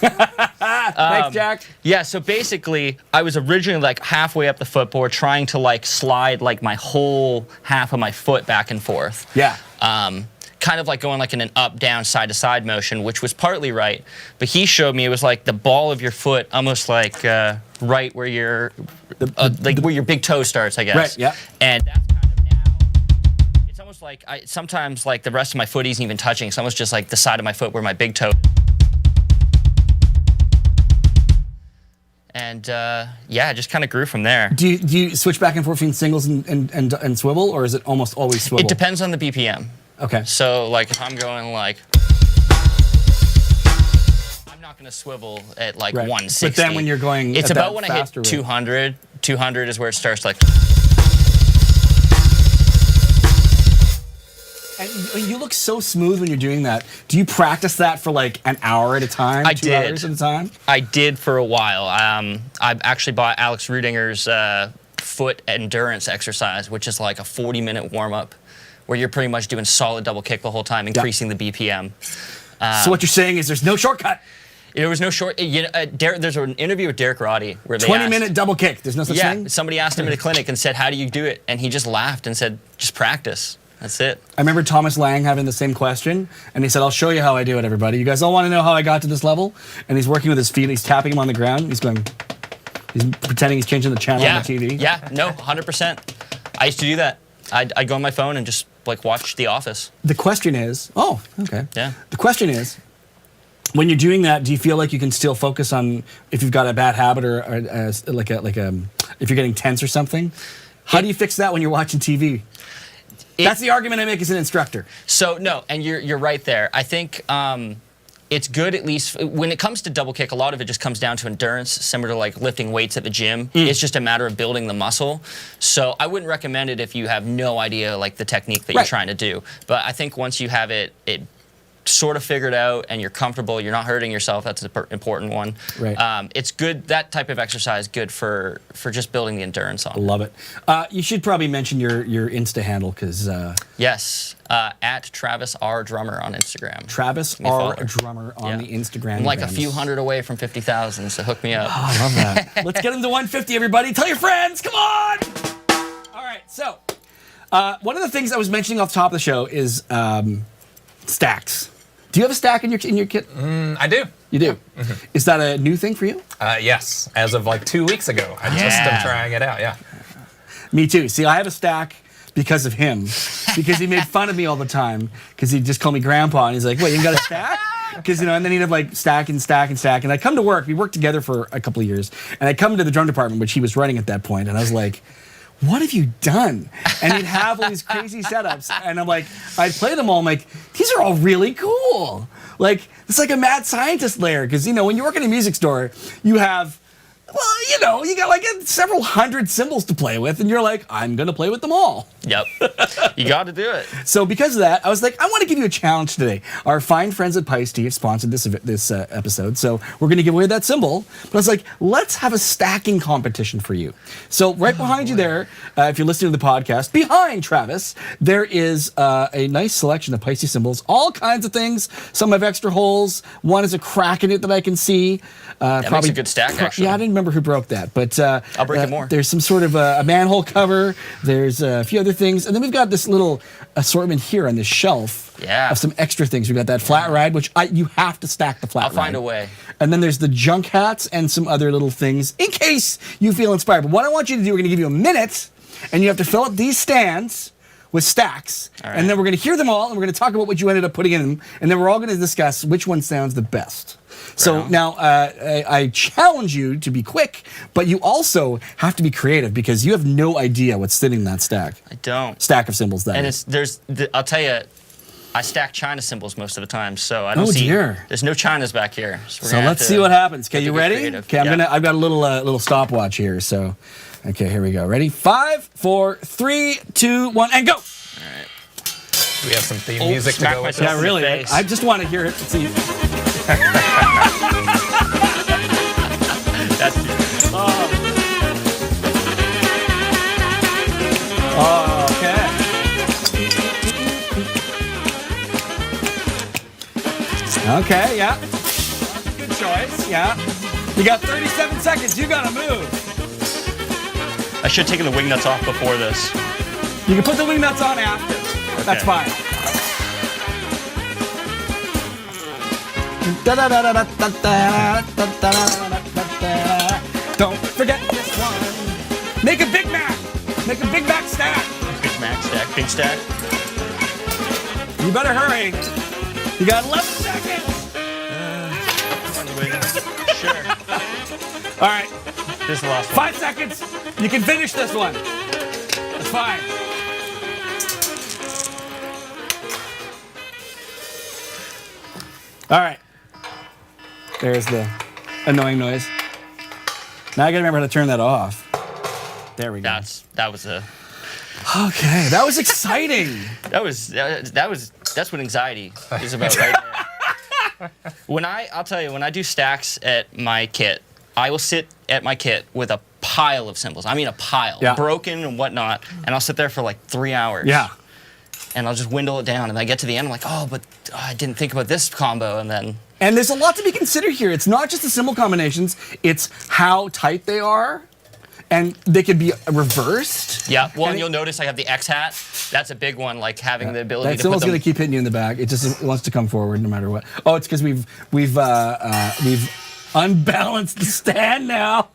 Thanks, Jack. Yeah, so basically, I was originally like halfway up the footboard trying to like slide like my whole half of my foot back and forth. Yeah. Kind of like going like in an up, down, side to side motion, which was partly right. But he showed me it was like the ball of your foot, almost like right where your where your big toe starts, I guess. Right. Yeah. And that's kind of now. It's almost like sometimes like the rest of my foot isn't even touching. It's almost just like the side of my foot where my big toe. And yeah, it just kind of grew from there. Do you switch back and forth between singles and swivel, or is it almost always swivel? It depends on the BPM. Okay. So like if I'm going like, I'm not going to swivel at like 160. But then when you're going, it's at about that when I hit faster rate. 200. 200 is where it starts like. And you look so smooth when you're doing that. Do you practice that for like an hour at a time? I 2 did. hours at a time? I did for a while. I actually bought Alex Rudinger's foot endurance exercise, which is like a 40-minute warm-up where you're pretty much doing solid double kick the whole time, increasing the BPM. So what you're saying is there's no shortcut. There was no short. There's an interview with Derek Roddy where they 20-minute double kick. There's no such thing? Somebody asked him at a clinic and said, how do you do it? And he just laughed and said, just practice. That's it. I remember Thomas Lang having the same question, and he said, I'll show you how I do it, everybody. You guys all want to know how I got to this level? And he's working with his feet. He's tapping him on the ground. He's pretending he's changing the channel on the TV. Yeah, no, 100%. I used to do that. I'd go on my phone and just watch The Office. The question is, okay. Yeah. The question is, when you're doing that, do you feel like you can still focus on if you've got a bad habit or if you're getting tense or something? How do you fix that when you're watching TV? That's the argument I make as an instructor. So no, and you're right there. I think it's good, at least when it comes to double kick. A lot of it just comes down to endurance, similar to like lifting weights at the gym. It's just a matter of building the muscle. So I wouldn't recommend it if you have no idea like the technique that you're trying to do. But I think once you have it sort of figured out and you're comfortable, you're not hurting yourself. That's an important one. Right. It's good. That type of exercise good for just building the endurance on. I love it. You should probably mention your Insta handle because yes, at Travis R Drummer on Instagram. Travis R Drummer on the Instagram. I'm like a few hundred away from 50,000, so hook me up. Oh, I love that. Let's get him to 150, everybody. Tell your friends. Come on. All right. So one of the things I was mentioning off the top of the show is stacks. Do you have a stack in your kit? I do. You do? Yeah. Is that a new thing for you? Yes. As of like 2 weeks ago. I just am trying it out, yeah. Me too. See, I have a stack because of him. Because he made fun of me all the time. Because he'd just call me grandpa. And he's like, what, you got a stack? Because, and then he'd have like stack and stack and stack. And I'd come to work. We worked together for a couple of years. And I'd come to the drum department, which he was running at that point. And I was like, what have you done? And he'd have all these crazy setups. And I'm like, I'd play them all. I'm like, these are all really cool. Like, it's like a mad scientist layer. Because, when you work in a music store, you have, you got like several hundred cymbals to play with. And you're like, I'm going to play with them all. Yep. You got to do it. So because of that, I was like, I want to give you a challenge today. Our fine friends at Peisty have sponsored this episode. So we're going to give away that cymbal. But I was like, let's have a stacking competition for you. So right behind you there, if you're listening to the podcast, behind Travis, there is a nice selection of Peisty cymbals. All kinds of things. Some have extra holes. One has a crack in it that I can see. That makes a good stack, actually. Yeah, I didn't remember who broke that. But I'll break it more. There's some sort of a manhole cover. There's a few other things. And then we've got this little assortment here on this shelf of some extra things. We've got that flat ride, which you have to stack the flat ride. I'll find a way. And then there's the junk hats and some other little things in case you feel inspired. But what I want you to do, we're going to give you a minute, and you have to fill up these stands with stacks. Right. And then we're going to hear them all, and we're going to talk about what you ended up putting in them. And then we're all going to discuss which one sounds the best. So now I challenge you to be quick, but you also have to be creative because you have no idea what's sitting in that stack. I don't. Stack of cymbals, that and is. I'll tell you, I stack China cymbals most of the time, so I don't see. Dear. There's no Chinas back here. So let's see what happens. Okay, you ready? Okay, I've got a little stopwatch here. So, okay, here we go. Ready? 5, 4, 3, 2, 1, and go. All right. We have some theme music to go with. Yeah, really. I just want to hear it. See. That's okay. Okay, yeah. Good choice, yeah. You got 37 seconds. You got to move. I should have taken the wing nuts off before this. You can put the wing nuts on after. Okay. That's fine. Don't forget this one. Make a Big Mac. Make a Big Mac stack. Big Mac stack. Big stack. You better hurry. You got 11 seconds. Sure. All right. This is the last one. 5 seconds. You can finish this one. That's fine. All right. There's the annoying noise. Now I gotta remember how to turn that off. There we go. That was a. Okay, that was exciting. That's what anxiety is about right there. I'll tell you, when I do stacks at my kit, I will sit at my kit with a pile of cymbals. I mean a pile, broken and whatnot, and I'll sit there for like 3 hours. Yeah. and I'll just windle it down, and I get to the end, I'm like, oh, but I didn't think about this combo, and then. And there's a lot to be considered here. It's not just the cymbal combinations, it's how tight they are, and they could be reversed. Yeah, well, and you'll notice I have the X hat. That's a big one, like having the ability that to cymbal's put them. going to keep hitting you in the back. It just wants to come forward no matter what. Oh, it's because we've unbalanced the stand now.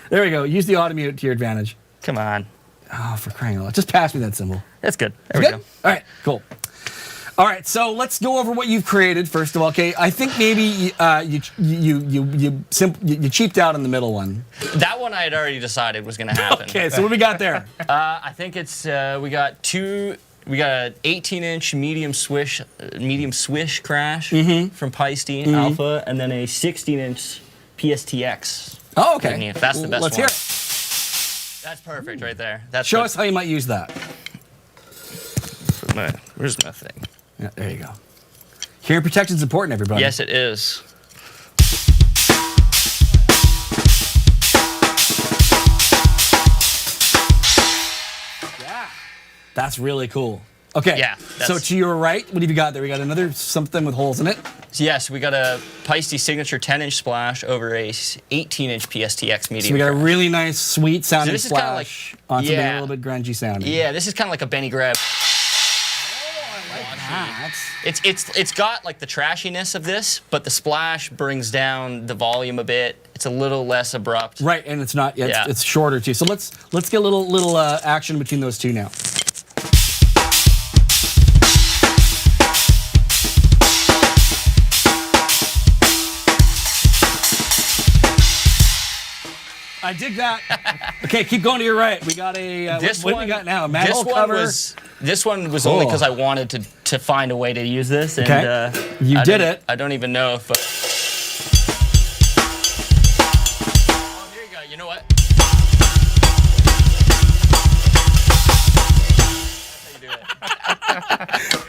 There we go. Use the auto mute to your advantage. Come on. Oh, for crying out loud. Just pass me that cymbal. That's good. There we go. All right, cool. All right, so let's go over what you've created first of all. Okay, I think maybe you cheaped out on the middle one. That one I had already decided was going to happen. Okay, so what do we got there? I think it's we got an 18-inch medium swish crash from Peisty Alpha, and then a 16-inch PSTX. Oh, okay. That's the best Let's one. hear it. That's perfect right there. That's Show us how you might use that. Where's my thing? Yeah, there you go. Hearing protection is important, everybody. Yes, it is. Yeah. That's really cool. Okay. Yeah. So to your right, what have you got there? We got another something with holes in it. Yes, we got a Peisty signature 10-inch splash over a 18-inch PSTX medium. So we got a really nice, sweet sounding this is kinda splash on something a little bit grungy sounding. Yeah, this is kind of like a Benny Greb. It's got like the trashiness of this, but the splash brings down the volume a bit. It's a little less abrupt. Right, and it's not. Yeah, it's shorter too. So let's get a little action between those two now. I dig that. Okay, keep going to your right. We got a what do we got now? A manhole cover. This one was only because I wanted to find a way to use this. And, okay. You did it. I don't even know if. Oh, here you go. You know what?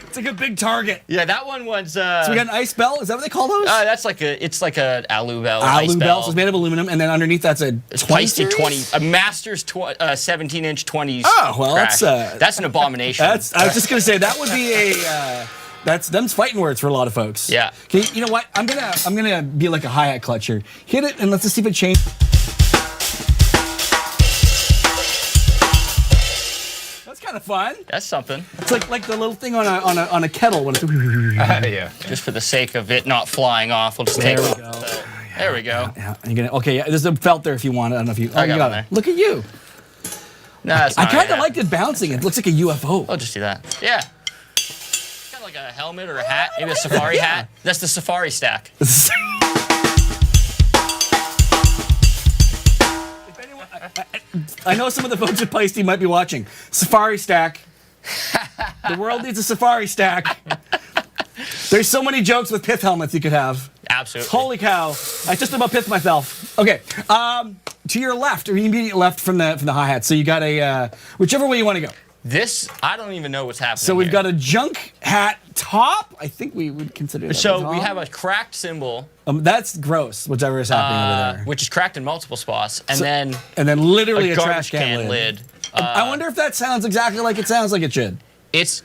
It's like a big target. Yeah, that one was. So we got an ice bell. Is that what they call those? That's like it's like a alu bell. Alu bell. So it's made of aluminum, and then underneath that's a 20 a Masters 17-inch 20s. Oh well, crash. That's an abomination. I was just gonna say that would be a. Them's fighting words for a lot of folks. Yeah. Okay, you know what? I'm gonna be like a hi-hat clutcher. Hit it, and let's just see if it changes. Kind of fun. That's something. It's like the little thing on a kettle when it's yeah. Just for the sake of it not flying off, we'll just take it off. There we go. Yeah. And you're gonna, okay, yeah, there's a felt there if you want it. I don't know if you. I got you got it. Look at you. No, that's I not kind of liked it bouncing. It looks like a UFO. I'll just do that. Yeah. Kind of like a helmet or a hat, maybe a safari hat. That's the safari stack. I know some of the folks at Peisty might be watching. Safari stack. The world needs a safari stack. There's so many jokes with pith helmets you could have. Absolutely. Holy cow. I just about pithed myself. Okay. To your left, or immediate left from the hi-hat. So you got a, whichever way you want to go. This, I don't even know what's happening. So we've got a junk hat top. I think we would consider that. So we have a cracked cymbal. That's gross, whichever is happening over there. Which is cracked in multiple spots. And then literally a garbage trash can lid. I wonder if that sounds exactly like it sounds like it should.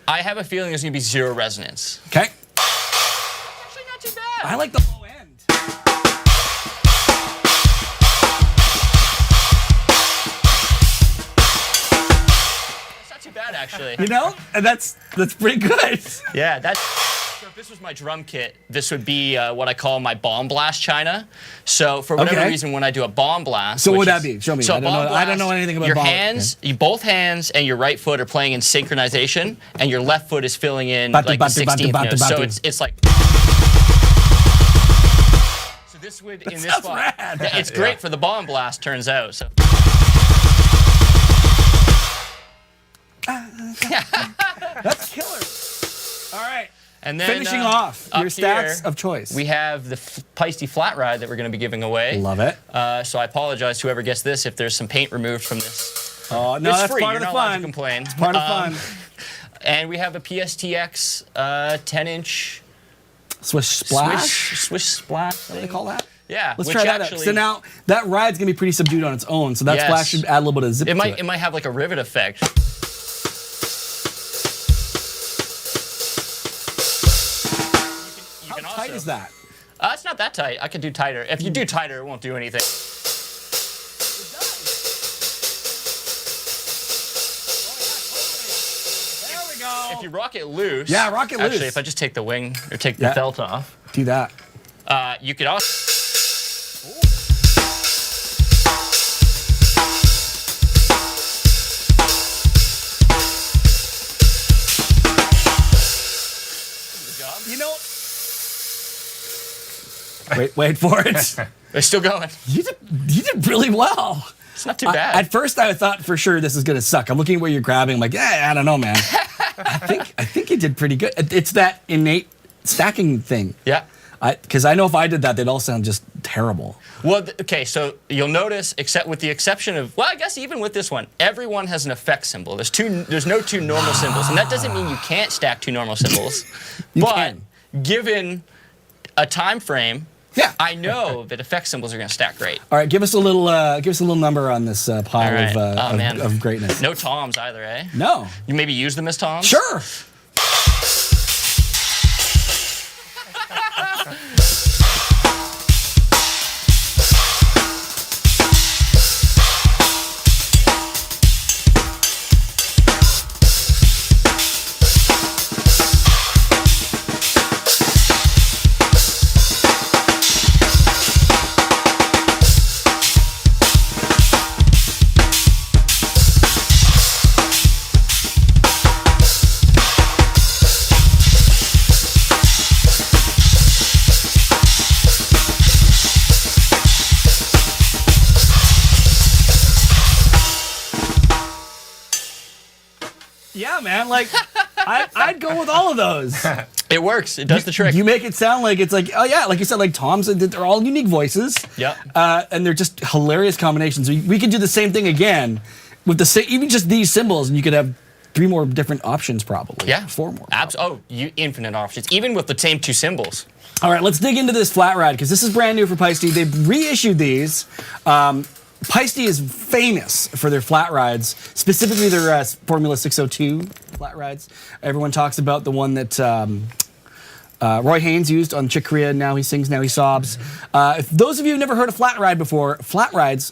I have a feeling there's going to be zero resonance. Okay. Actually, not too bad. I like the low end. Bad actually. You know, and that's pretty good. Yeah, so if this was my drum kit, this would be what I call my bomb blast china. So for whatever reason, when I do a bomb blast, so what would that be? Show me. So I don't know anything about your bomb. hands. Both hands and your right foot are playing in synchronization, and your left foot is filling in like the 16th note. So it's like. So this would in this spot. Rad. It's great for the bomb blast. Turns out. So. That's killer. All right. And then finishing off your stats here, of choice. We have the Peisty flat ride that we're going to be giving away. Love it. So I apologize to whoever gets this if there's some paint removed from this. Oh no, it's that's free. part You're of the not allowed fun. to complain. It's part of fun. And we have a PSTX 10-inch Swish splash. Swish splash. What do they call that? Yeah. Let's try that out. So now that ride's gonna be pretty subdued on its own. So that splash should add a little bit of zip. It might have like a rivet effect. tight is that? It's not that tight. I could do tighter. If you do tighter, it won't do anything. If you rock it loose. Yeah, rock it loose. Actually, if I just take the wing or take the felt off. Do that. You could also. You know. Wait for it. They're still going. You did really well. It's not too bad. At first, I thought for sure this is gonna suck. I'm looking at what you're grabbing. I'm like, I don't know, man. I think you did pretty good. It's that innate stacking thing. Yeah. Because I know if I did that, they'd all sound just terrible. Well, okay, so you'll notice, except with the exception of, well, I guess even with this one, everyone has an effect symbol. There's no two normal symbols, and that doesn't mean you can't stack two normal symbols. But given a time frame, I know that effect symbols are going to stack great. All right, give us a little number on this pile of greatness. No toms either, eh? No. You maybe use them as toms? Sure. Yeah, man. Like, I'd go with all of those. It works. It does the trick. You make it sound like it's like, oh yeah, like you said, like Tom's. They're all unique voices. Yeah. And they're just hilarious combinations. We could do the same thing again with the same, even just these symbols, and you could have 3 more different options probably. Yeah. 4 more. Infinite options, even with the same 2 symbols. All right, let's dig into this flat ride because this is brand new for Peisty. They've reissued these. Peisty is famous for their flat rides, specifically their Formula 602 flat rides. Everyone talks about the one that Roy Haynes used on Chick Corea, Now He Sings, Now He Sobs. If those of you who've never heard a flat ride before, flat rides,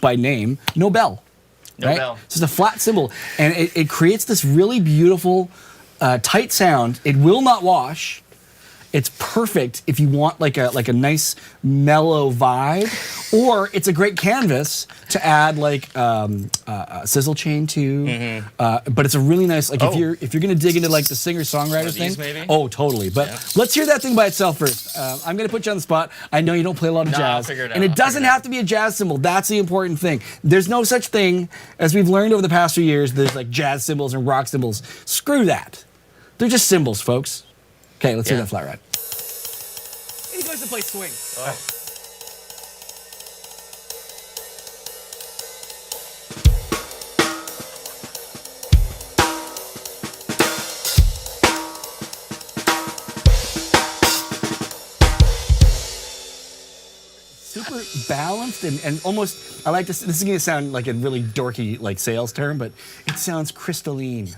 by name, no bell. No right? bell. It's just a flat cymbal, and it creates this really beautiful, tight sound. It will not wash. It's perfect if you want like a nice mellow vibe, or it's a great canvas to add like a sizzle chain to. But it's a really nice if you're gonna dig into like the singer-songwriter thing. Maybe? Oh, totally. But let's hear that thing by itself first. I'm gonna put you on the spot. I know you don't play a lot of jazz, I'll figure it out. and it doesn't have to be a jazz cymbal. That's the important thing. There's no such thing as we've learned over the past few years. There's like jazz cymbals and rock cymbals. Screw that. They're just cymbals, folks. Okay, let's hear that flat ride. He goes to play swing. Oh. Super balanced and almost, I like this is gonna sound like a really dorky like sales term, but it sounds crystalline.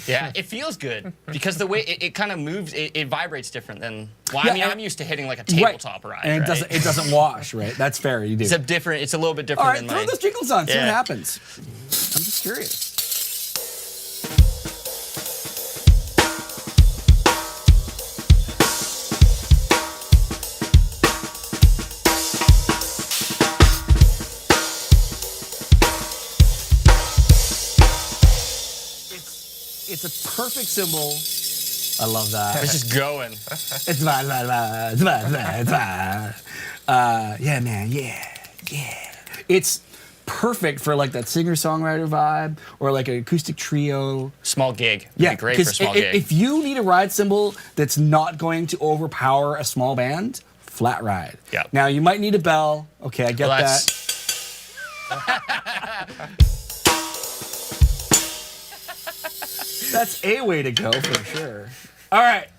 Yeah, it feels good because the way it kind of moves, it vibrates different than. Well, Yeah, I mean, I'm used to hitting like a tabletop ride, and right? it doesn't wash, right? That's fair. You do. It's a little bit different All right, than throw mine. those jingles on. See what happens. I'm just curious. It's a perfect symbol. I love that. It's just going. It's fine. Yeah, man. Yeah. It's perfect for like that singer-songwriter vibe or like an acoustic trio. Small gig. Yeah, It'd be great for a small gig. If you need a ride cymbal that's not going to overpower a small band, flat ride. Yeah. Now you might need a bell. Okay, I get that. That's a way to go for sure. All right.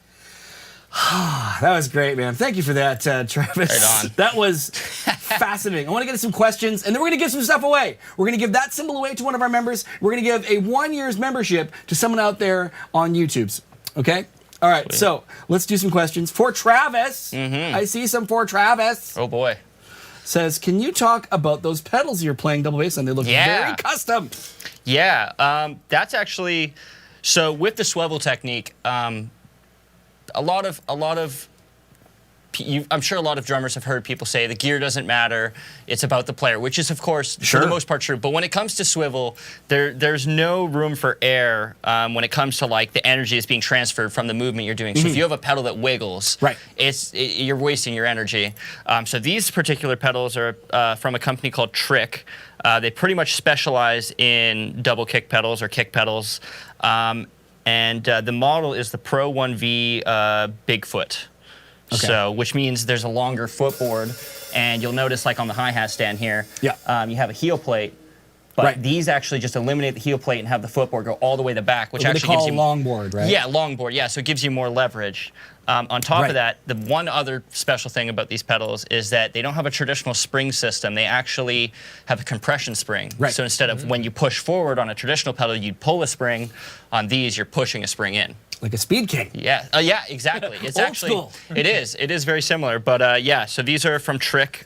That was great, man. Thank you for that, Travis. Right on. That was fascinating. I want to get to some questions, and then we're going to give some stuff away. We're going to give that symbol away to one of our members. We're going to give a 1 year's membership to someone out there on YouTube's. Okay? All right, so let's do some questions for Travis. I see some for Travis. Oh boy. Says, can you talk about those pedals you're playing double bass on? They look very custom. Yeah, that's actually, so with the swivel technique, I'm sure a lot of drummers have heard people say the gear doesn't matter, it's about the player, which is of course for the most part true. But when it comes to swivel, there's no room for error when it comes to like the energy that's being transferred from the movement you're doing. So if you have a pedal that wiggles, you're wasting your energy. So these particular pedals are from a company called Trick. They pretty much specialize in double kick pedals or kick pedals. And the model is the Pro 1V Bigfoot. Okay. So, which means there's a longer footboard, and you'll notice, like on the hi-hat stand here, you have a heel plate, but these actually just eliminate the heel plate and have the footboard go all the way to the back, which actually gives you longboard, right? Yeah, longboard. Yeah, so it gives you more leverage. On top of that, the one other special thing about these pedals is that they don't have a traditional spring system. They actually have a compression spring. So instead of when you push forward on a traditional pedal, you'd pull a spring. On these, you're pushing a spring in. Like a Speed King. Yeah, yeah, exactly. It's Old actually, school. It is very similar. But yeah, so these are from Trick.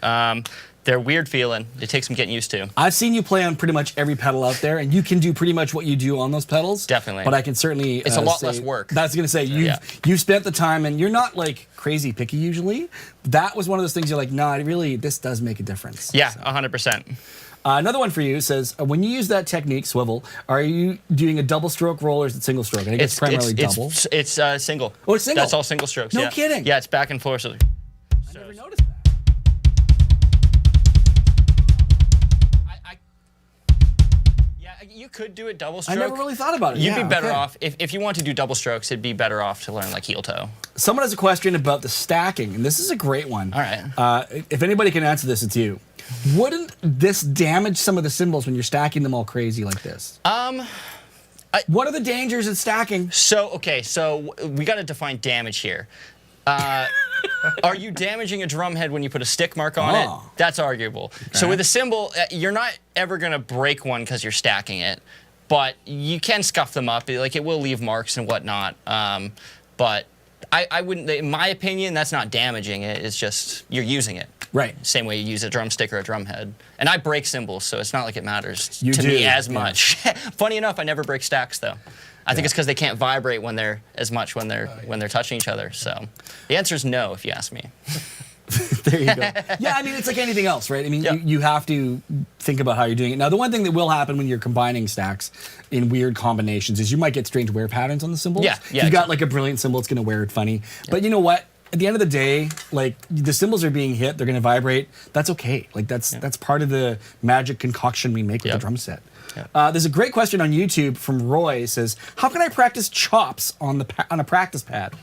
They're weird feeling. It takes some getting used to. I've seen you play on pretty much every pedal out there, and you can do pretty much what you do on those pedals. Definitely. But I can certainly It's a lot less work. That's going to say, you've spent the time, and you're not like crazy picky usually. That was one of those things you're like, no, this does make a difference. Yeah, 100%. Another one for you says, when you use that technique, swivel, are you doing a double stroke roll or is it single stroke? I think it's primarily double. It's single. Oh, it's single? That's all single strokes. No kidding. Yeah, it's back and forth. I never noticed that. You could do it double stroke. I never really thought about it. You'd be better off, if you want to do double strokes, it'd be better off to learn like heel toe. Someone has a question about the stacking, and this is a great one. All right. If anybody can answer this, it's you. Wouldn't this damage some of the cymbals when you're stacking them all crazy like this? What are the dangers in stacking? So we got to define damage here. Are you damaging a drum head when you put a stick mark on it? That's arguable. Okay. So with a cymbal, you're not ever going to break one because you're stacking it, but you can scuff them up. Like it will leave marks and whatnot. But I wouldn't, in my opinion, that's not damaging it. It's just you're using it. Right. Same way you use a drumstick or a drum head. And I break cymbals, so it's not like it matters to do, me as much. Funny enough, I never break stacks though. I think it's because they can't vibrate when they're when they're touching each other. So the answer is no, if you ask me. There you go. Yeah, I mean, it's like anything else, right? I mean, you have to think about how you're doing it. Now, the one thing that will happen when you're combining stacks in weird combinations is you might get strange wear patterns on the cymbals. Yeah. If you've got like a brilliant cymbal, it's going to wear it funny. But you know what? At the end of the day, like the cymbals are being hit, they're going to vibrate. That's okay. Like that's part of the magic concoction we make with the drum set. There's a great question on YouTube from Roy. It says, how can I practice chops on a practice pad?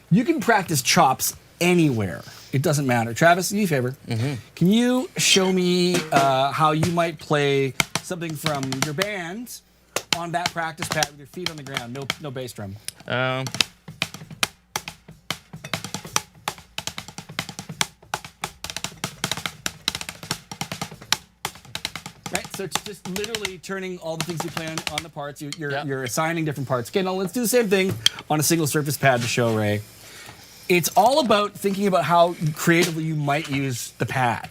You can practice chops anywhere. It doesn't matter. Travis, do me a favor. Can you show me how you might play something from your band on that practice pad with your feet on the ground? No bass drum. Right, so it's just literally turning all the things you play on the parts. You're assigning different parts. Okay, now let's do the same thing on a single surface pad to show Ray. It's all about thinking about how creatively you might use the pad.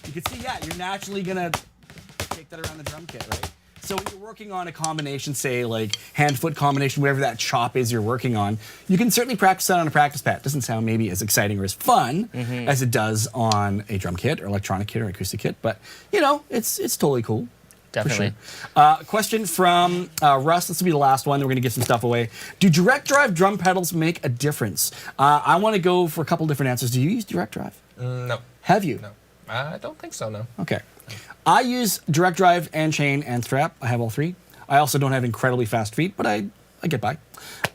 You can see, you're naturally gonna take that around the drum kit, right? So when you're working on a combination, say like hand-foot combination, whatever that chop is you're working on, you can certainly practice that on a practice pad. It doesn't sound maybe as exciting or as fun as it does on a drum kit or electronic kit or acoustic kit, but you know, it's totally cool. Definitely. For sure. Question from Russ. This will be the last one. Then we're going to give some stuff away. Do direct drive drum pedals make a difference? I want to go for a couple different answers. Do you use direct drive? No. Have you? No. I don't think so, no. Okay. I use direct drive and chain and strap. I have all three. I also don't have incredibly fast feet, but I get by.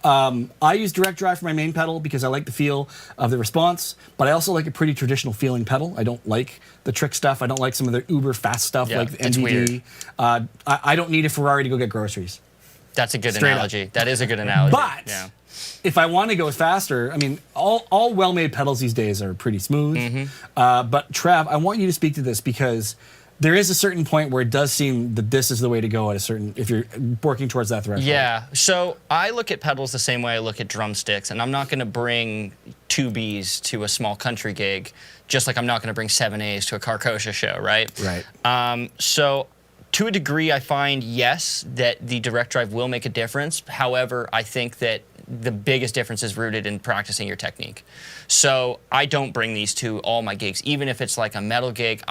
I use direct drive for my main pedal because I like the feel of the response, but I also like a pretty traditional feeling pedal. I don't like the trick stuff. I don't like some of the uber fast stuff like the NDD. I don't need a Ferrari to go get groceries. That's a good analogy. That is a good analogy. But if I want to go faster, I mean, all well-made pedals these days are pretty smooth. But Trav, I want you to speak to this because there is a certain point where it does seem that this is the way to go at a certain, if you're working towards that threshold. Yeah, so I look at pedals the same way I look at drumsticks, and I'm not going to bring 2 Bs to a small country gig, just like I'm not going to bring 7 As to a Carcosa show, right? Right. So to a degree, I find, yes, that the direct drive will make a difference. However, I think that the biggest difference is rooted in practicing your technique. So I don't bring these to all my gigs, even if it's like a metal gig.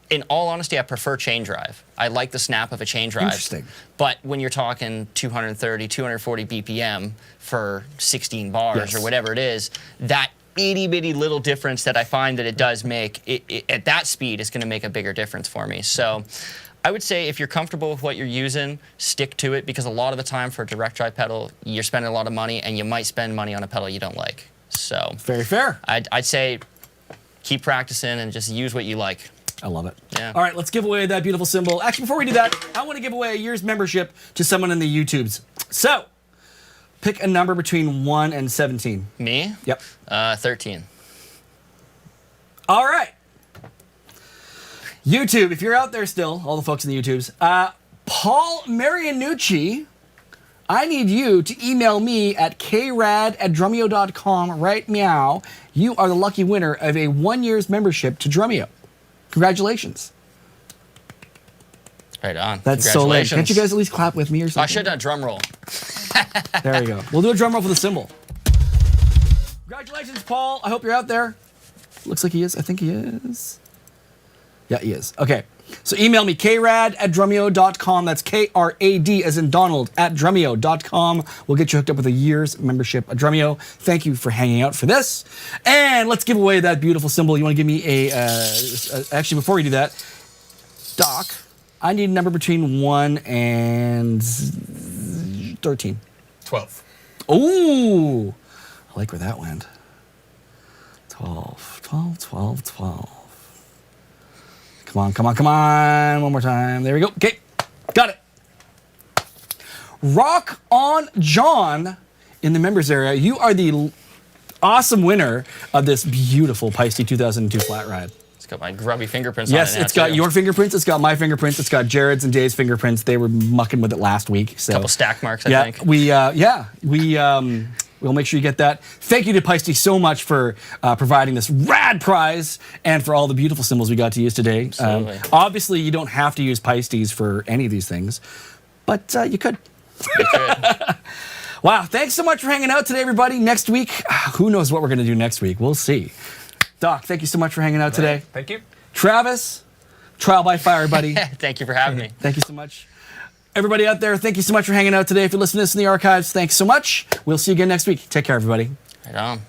In all honesty, I prefer chain drive. I like the snap of a chain drive. Interesting. But when you're talking 230, 240 BPM for 16 bars or whatever it is, that itty bitty little difference that I find that it does make, at that speed is going to make a bigger difference for me. So I would say if you're comfortable with what you're using, stick to it, because a lot of the time for a direct drive pedal, you're spending a lot of money, and you might spend money on a pedal you don't like. So very fair. I'd say keep practicing and just use what you like. I love it. Yeah. All right, let's give away that beautiful symbol. Actually, before we do that, I want to give away a year's membership to someone in the YouTubes. So, pick a number between 1 and 17. Me? Yep. 13. All right. YouTube, if you're out there still, all the folks in the YouTubes, Paul Marianucci, I need you to email me at krad@drumeo.com right meow. You are the lucky winner of a 1 year's membership to Drumeo. Congratulations. Right on. That's so late. Can't you guys at least clap with me or something? I should have done a drum roll. There you go. We'll do a drum roll for the cymbal. Congratulations, Paul. I hope you're out there. Looks like he is. I think he is. Yeah, he is. Okay. So email me, krad@drumeo.com. That's KRAD as in Donald @drumeo.com. We'll get you hooked up with a year's membership at Drumeo. Thank you for hanging out for this. And let's give away that beautiful symbol. You want to give me actually, before we do that, Doc, I need a number between 1 and 13. 12. Ooh, I like where that went. 12, 12, 12, 12. Come on, come on, come on. One more time. There we go. Okay, got it. Rock on John in the members area. You are the awesome winner of this beautiful Peisty 2002 flat ride. It's got my grubby fingerprints on it. Yes, it's got your fingerprints. It's got my fingerprints. It's got Jared's and Dave's fingerprints. They were mucking with it last week. So. Couple stack marks, I think. We'll make sure you get that. Thank you to Peisty so much for providing this rad prize and for all the beautiful symbols we got to use today. Obviously, you don't have to use Peisties for any of these things, but you could. You could. Wow, thanks so much for hanging out today, everybody. Next week, who knows what we're going to do next week? We'll see. Doc, thank you so much for hanging out today. Thank you. Travis, trial by fire, buddy. Thank you for having me. Thank you so much. Everybody out there, thank you so much for hanging out today. If you're listening to this in the archives, thanks so much. We'll see you again next week. Take care, everybody. Right on.